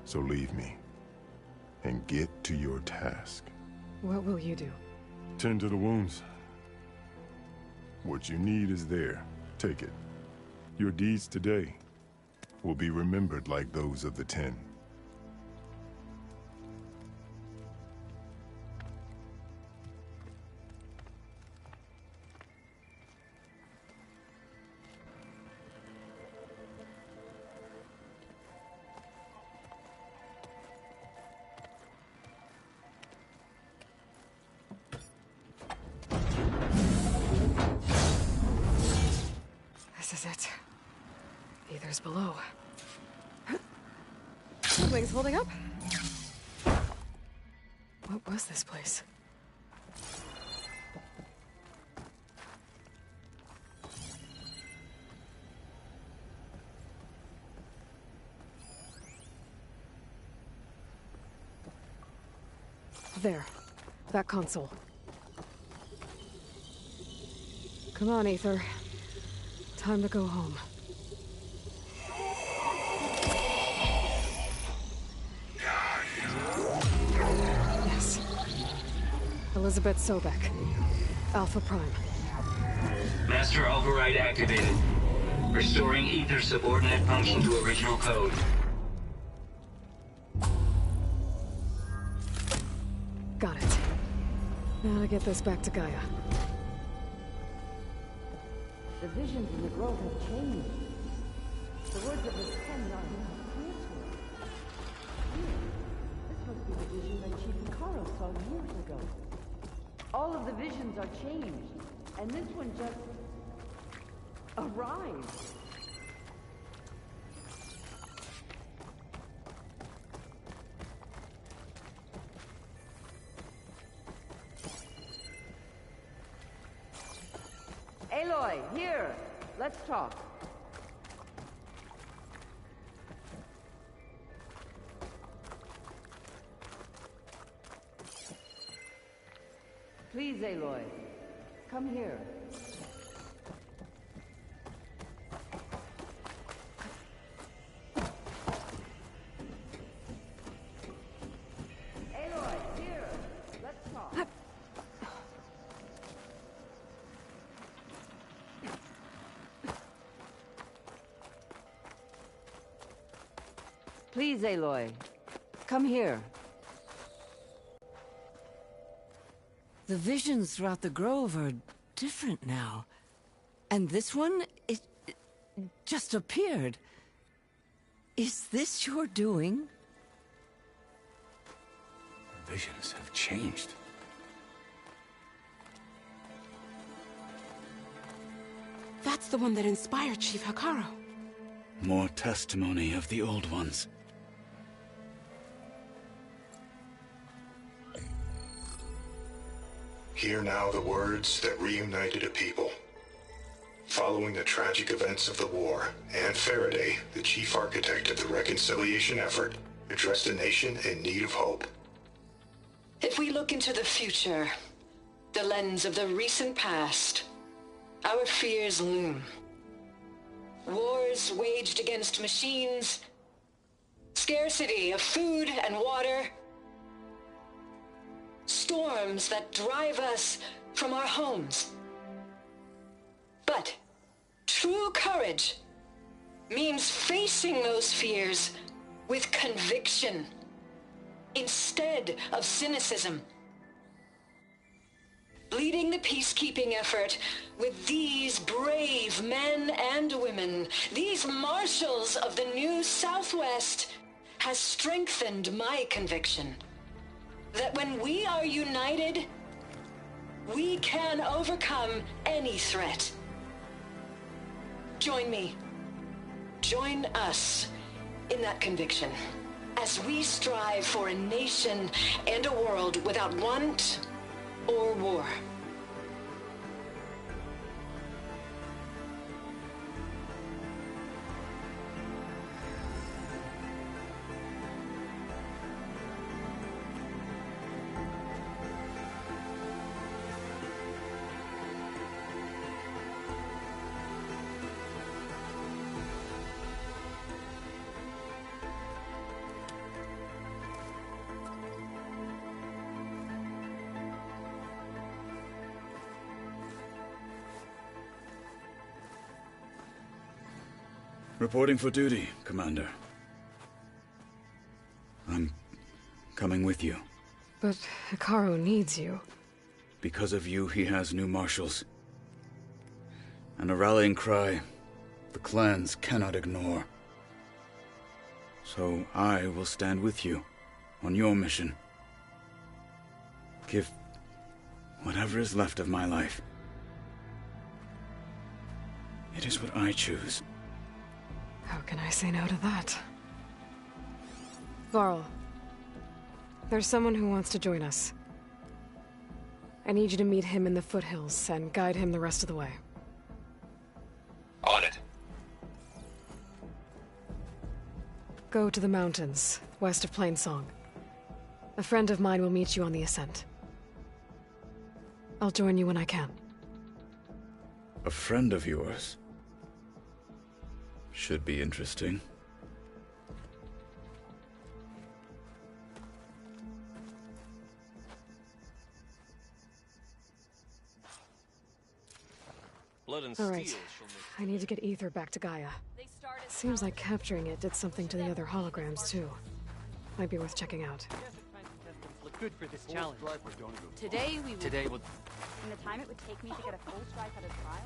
So leave me. And get to your task. What will you do? Tend to the wounds. What you need is there. Take it. Your deeds today will be remembered like those of the 10. This is it. Aether's below. Wings holding up? What was this place? There. That console. Come on, Aether. Time to go home. Yes. Elizabeth Sobek. Alpha Prime. Master override activated. Restoring Aether subordinate function to original code. Got it. Now to get this back to Gaia. The visions in the grove have changed. The words of his pen are now clear to us. Here, this must be the vision that Chief Hekarro saw years ago. All of the visions are changed, and this one just arrived. Aloy, here! Let's talk. Please, Aloy. Come here. Aloy, here! Let's talk. Please, Aloy. Come here. The visions throughout the grove are different now. And this one, it just appeared. Is this your doing? Visions have changed. That's the one that inspired Chief Hekarro. More testimony of the old ones. Hear now the words that reunited a people. Following the tragic events of the war, Anne Faraday, the chief architect of the reconciliation effort, addressed a nation in need of hope. If we look into the future, the lens of the recent past, our fears loom. Wars waged against machines, scarcity of food and water, storms that drive us from our homes. But true courage means facing those fears with conviction instead of cynicism. Leading the peacekeeping effort with these brave men and women, these marshals of the New Southwest, has strengthened my conviction that when we are united, we can overcome any threat. Join me. Join us in that conviction as we strive for a nation and a world without want or war. Reporting for duty, Commander. I'm coming with you. But Hikaru needs you. Because of you, he has new marshals. And a rallying cry the clans cannot ignore. So I will stand with you on your mission. Give whatever is left of my life. It is what I choose. How can I say no to that? Varl, there's someone who wants to join us. I need you to meet him in the foothills and guide him the rest of the way. On it. Go to the mountains, west of Plainsong. A friend of mine will meet you on the ascent. I'll join you when I can. A friend of yours? Should be interesting. All right. I need to get Ether back to Gaia. Seems like capturing it did something to the other holograms, too. Might be worth checking out. Look good for this challenge. Today we will... Today will... In the time it would take me to get a full strike at a trial?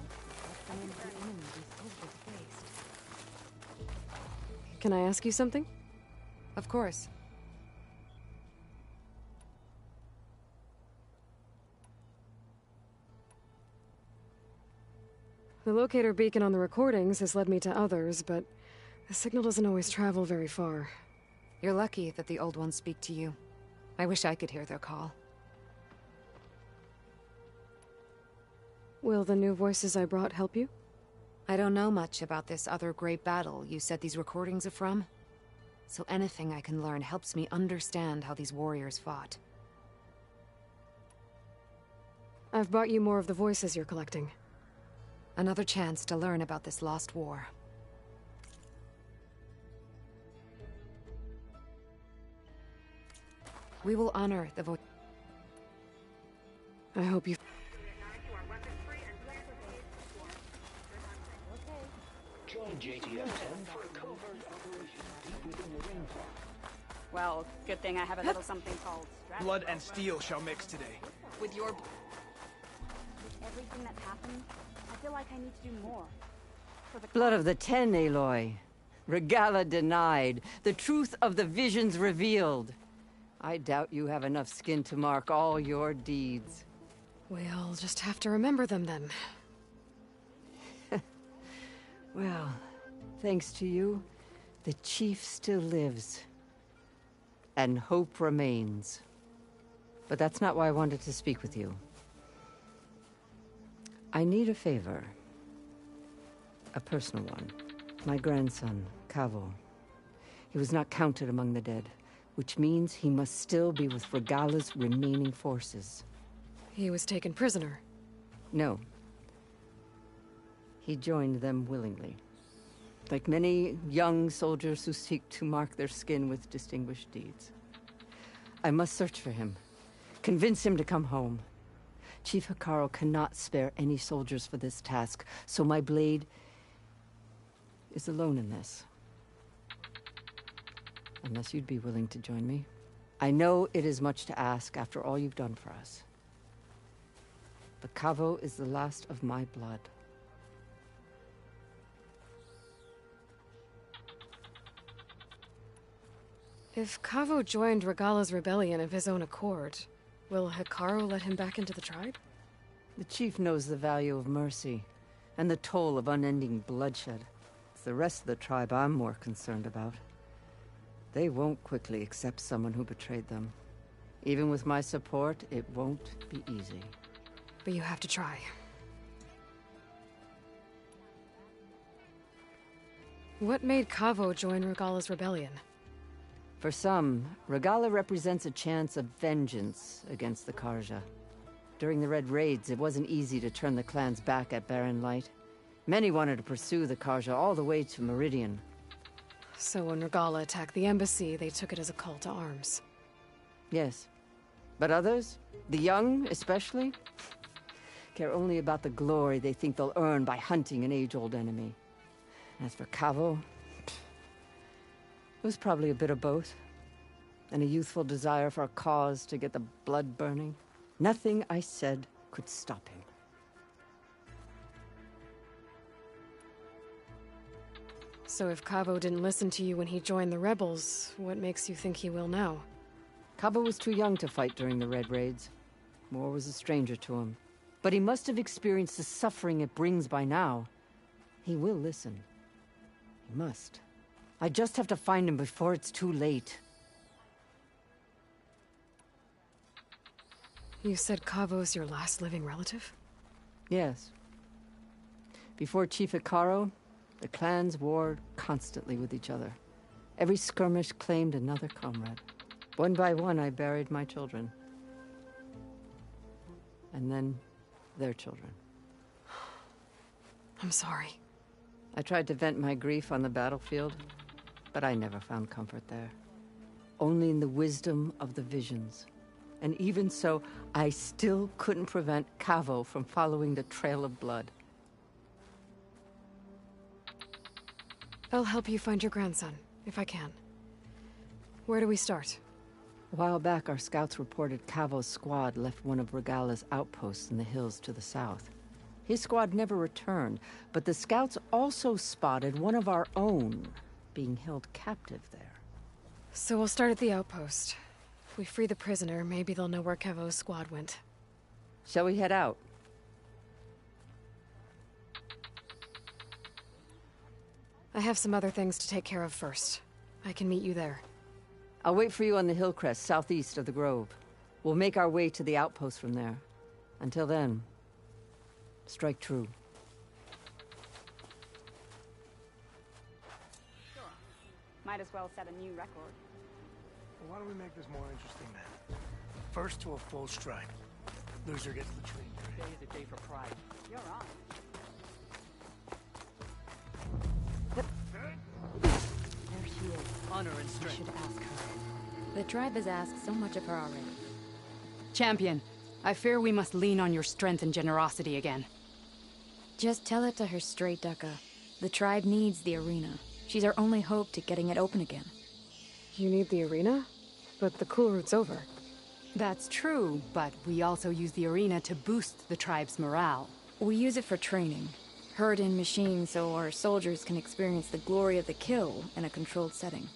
Can I ask you something? Of course. The locator beacon on the recordings has led me to others, but the signal doesn't always travel very far. You're lucky that the old ones speak to you. I wish I could hear their call. Will the new voices I brought help you? I don't know much about this other great battle you said these recordings are from. So anything I can learn helps me understand how these warriors fought. I've brought you more of the voices you're collecting. Another chance to learn about this lost war. We will honor the voice. I hope you... Join JTF-10 for a covert operation deep within the ring farm. Well, good thing I have a little something called strategy. Blood and steel shall mix today. With your... With everything that's happened, I feel like I need to do more. For the Blood of the Ten, Aloy. Regala denied. The truth of the visions revealed. I doubt you have enough skin to mark all your deeds. We'll just have to remember them then. Well, thanks to you, the Chief still lives. And hope remains. But that's not why I wanted to speak with you. I need a favor. A personal one. My grandson, Kavo. He was not counted among the dead, which means he must still be with Regala's remaining forces. He was taken prisoner? No. He joined them willingly. Like many young soldiers who seek to mark their skin with distinguished deeds. I must search for him. Convince him to come home. Chief Hikaru cannot spare any soldiers for this task, so my blade is alone in this. Unless you'd be willing to join me. I know it is much to ask after all you've done for us. But Kavo is the last of my blood. If Kavo joined Regala's rebellion of his own accord, will Hikaru let him back into the tribe? The chief knows the value of mercy, and the toll of unending bloodshed. It's the rest of the tribe I'm more concerned about. They won't quickly accept someone who betrayed them. Even with my support, it won't be easy. But you have to try. What made Kavo join Regala's rebellion? For some, Regala represents a chance of vengeance against the Karja. During the Red Raids, it wasn't easy to turn the clans back at Barren Light. Many wanted to pursue the Karja all the way to Meridian. So when Regala attacked the embassy, they took it as a call to arms. Yes. But others, the young especially, care only about the glory they think they'll earn by hunting an age-old enemy. As for Kavo, it was probably a bit of both. And a youthful desire for a cause to get the blood burning. Nothing I said could stop him. So if Kavo didn't listen to you when he joined the rebels, what makes you think he will now? Kavo was too young to fight during the Red Raids. War was a stranger to him. But he must have experienced the suffering it brings by now. He will listen. He must. I just have to find him before it's too late. You said Kavo's your last living relative? Yes. Before Chief Hikaru, the clans warred constantly with each other. Every skirmish claimed another comrade. One by one, I buried my children. And then, their children. I'm sorry. I tried to vent my grief on the battlefield, but I never found comfort there. Only in the wisdom of the visions. And even so, I still couldn't prevent Kavo from following the trail of blood. I'll help you find your grandson, if I can. Where do we start? A while back, our scouts reported Kavo's squad left one of Regala's outposts in the hills to the south. His squad never returned, but the scouts also spotted one of our own being held captive there. So we'll start at the outpost. If we free the prisoner, maybe they'll know where Kavo's squad went. Shall we head out? I have some other things to take care of first. I can meet you there. I'll wait for you on the hill crest southeast of the grove. We'll make our way to the outpost from there. Until then, strike true. Sure. Might as well set a new record. Well, why don't we make this more interesting, then? First to a full strike. Loser gets the treat. Today is a day for pride. You're on. There she is. Honor and strength. I should ask her. The tribe has asked so much of her already. Champion, I fear we must lean on your strength and generosity again. Just tell it to her straight, Ducka. The tribe needs the arena. She's our only hope to getting it open again. You need the arena? But the cool route's over. That's true, but we also use the arena to boost the tribe's morale. We use it for training. Herd in machines so our soldiers can experience the glory of the kill in a controlled setting.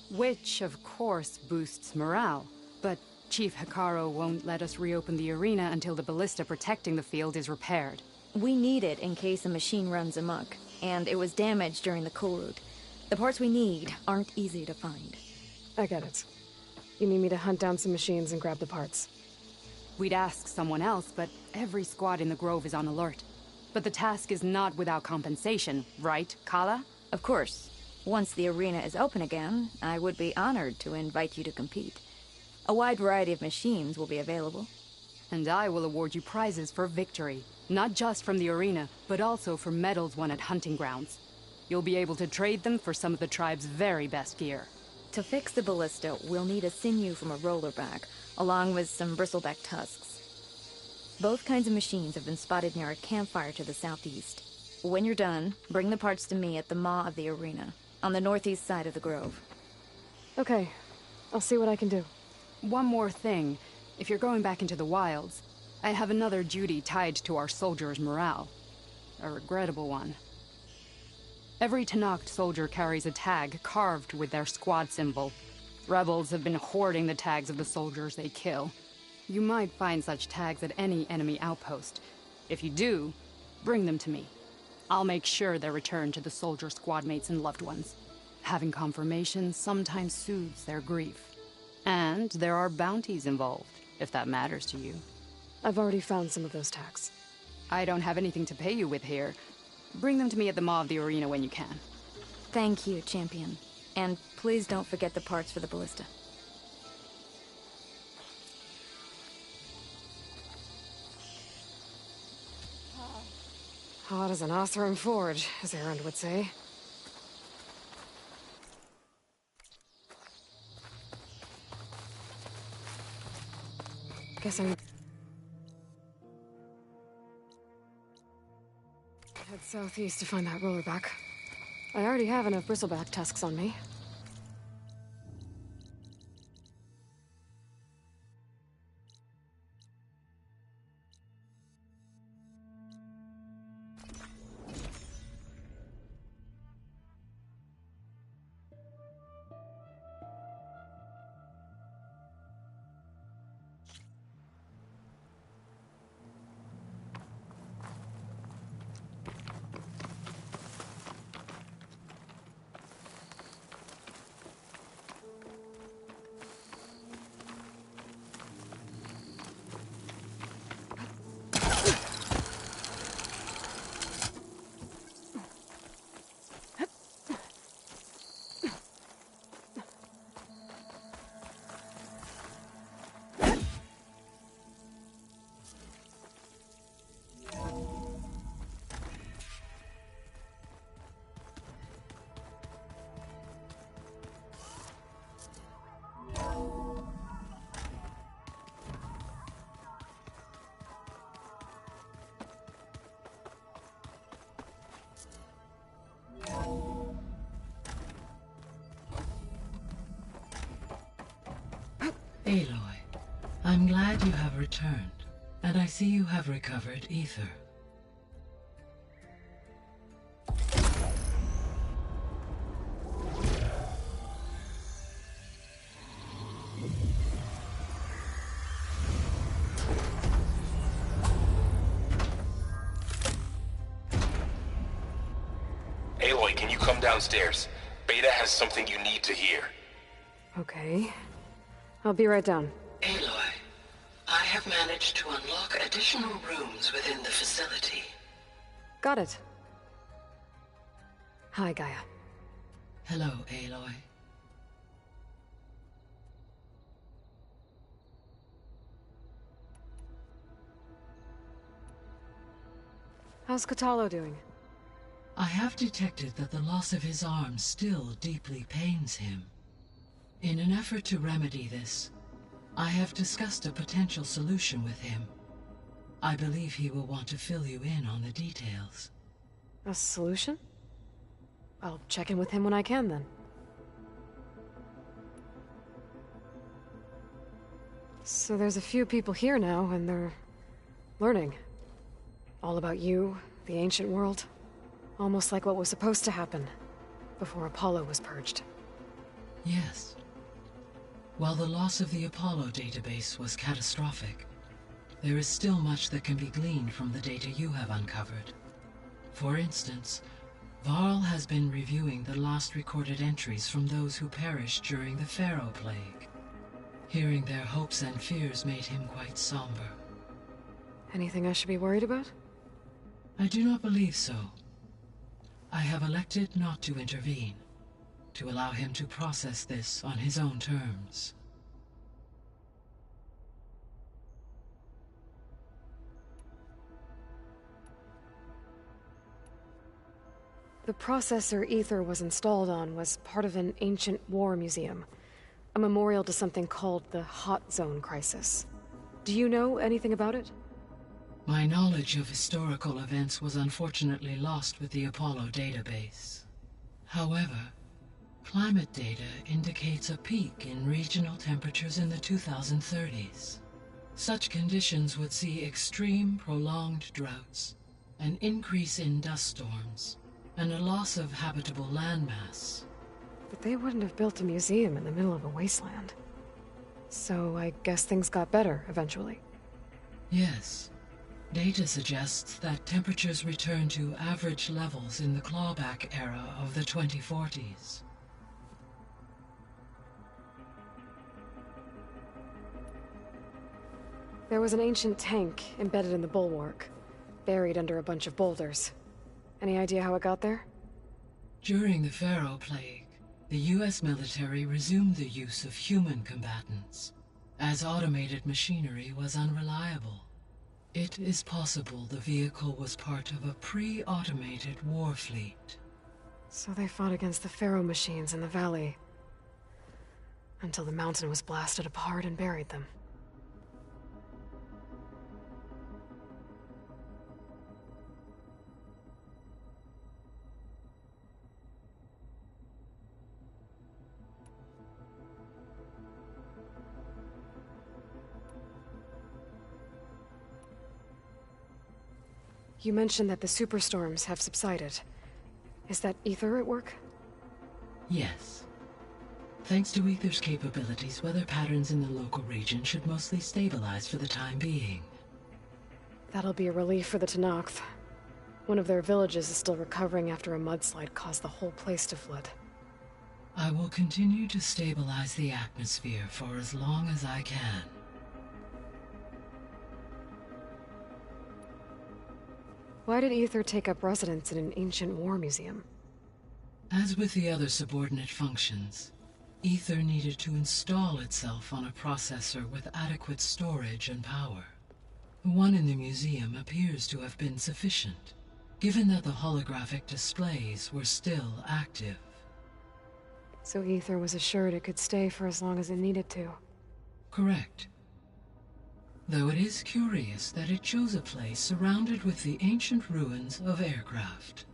Which, of course, boosts morale. But Chief Hikaru won't let us reopen the arena until the ballista protecting the field is repaired. We need it in case a machine runs amok, and it was damaged during the cool route. The parts we need aren't easy to find. I get it. You need me to hunt down some machines and grab the parts. We'd ask someone else, but every squad in the Grove is on alert. But the task is not without compensation, right, Kala? Of course. Once the arena is open again, I would be honored to invite you to compete. A wide variety of machines will be available. And I will award you prizes for victory. Not just from the arena, but also for medals won at hunting grounds. You'll be able to trade them for some of the tribe's very best gear. To fix the ballista, we'll need a sinew from a rollerback, along with some bristleback tusks. Both kinds of machines have been spotted near a campfire to the southeast. When you're done, bring the parts to me at the maw of the arena, on the northeast side of the grove. Okay. I'll see what I can do. One more thing. If you're going back into the wilds, I have another duty tied to our soldiers' morale. A regrettable one. Every Tenakth soldier carries a tag carved with their squad symbol. Rebels have been hoarding the tags of the soldiers they kill. You might find such tags at any enemy outpost. If you do, bring them to me. I'll make sure they're returned to the soldier squadmates and loved ones. Having confirmation sometimes soothes their grief. And there are bounties involved, if that matters to you. I've already found some of those tags. I don't have anything to pay you with here. Bring them to me at the maw of the arena when you can. Thank you, champion. And please don't forget the parts for the ballista. Hot as an Oseram forge, as Erend would say. Guess I'm... head southeast to find that rollerback. I already have enough bristleback tusks on me. Aloy, I'm glad you have returned, and I see you have recovered Ether. Aloy, can you come downstairs? Beta has something you need to hear. Okay. I'll be right down. Aloy, I have managed to unlock additional rooms within the facility. Got it. Hi, Gaia. Hello, Aloy. How's Kotallo doing? I have detected that the loss of his arm still deeply pains him. In an effort to remedy this, I have discussed a potential solution with him. I believe he will want to fill you in on the details. A solution? I'll check in with him when I can, then. So there's a few people here now, and they're learning. All about you, the ancient world. Almost like what was supposed to happen before Apollo was purged. Yes. While the loss of the Apollo database was catastrophic, there is still much that can be gleaned from the data you have uncovered. For instance, Varl has been reviewing the last recorded entries from those who perished during the Pharaoh Plague. Hearing their hopes and fears made him quite somber. Anything I should be worried about? I do not believe so. I have elected not to intervene, to allow him to process this on his own terms. The processor Ether was installed on was part of an ancient war museum. A memorial to something called the Hot Zone Crisis. Do you know anything about it? My knowledge of historical events was unfortunately lost with the Apollo database. However, climate data indicates a peak in regional temperatures in the 2030s. Such conditions would see extreme, prolonged droughts, an increase in dust storms, and a loss of habitable landmass. But they wouldn't have built a museum in the middle of a wasteland. So I guess things got better eventually. Yes. Data suggests that temperatures return to average levels in the clawback era of the 2040s. There was an ancient tank embedded in the bulwark, buried under a bunch of boulders. Any idea how it got there? During the Pharaoh Plague, the US military resumed the use of human combatants, as automated machinery was unreliable. It is possible the vehicle was part of a pre-automated war fleet. So they fought against the Pharaoh machines in the valley, until the mountain was blasted apart and buried them. You mentioned that the superstorms have subsided. Is that Ether at work? Yes. Thanks to Ether's capabilities, weather patterns in the local region should mostly stabilize for the time being. That'll be a relief for the Tenakth. One of their villages is still recovering after a mudslide caused the whole place to flood. I will continue to stabilize the atmosphere for as long as I can. Why did Ether take up residence in an ancient war museum? As with the other subordinate functions, Ether needed to install itself on a processor with adequate storage and power. The one in the museum appears to have been sufficient, given that the holographic displays were still active. So Ether was assured it could stay for as long as it needed to. Correct. Though it is curious that it chose a place surrounded with the ancient ruins of aircraft.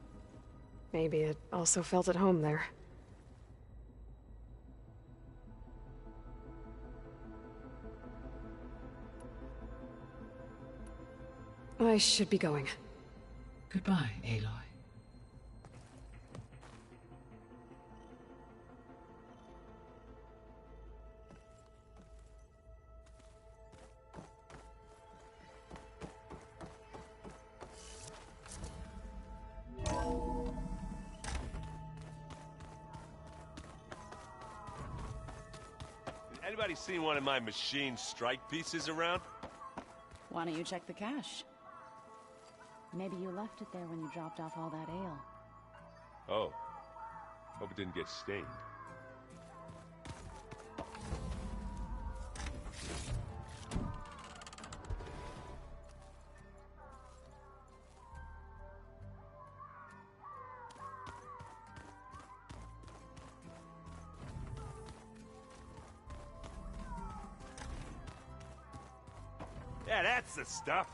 Maybe it also felt at home there. I should be going. Goodbye, Aloy. Anybody seen one of my machine strike pieces around? Why don't you check the cache? Maybe you left it there when you dropped off all that ale. Oh. Hope it didn't get stained. Yeah, that's the stuff.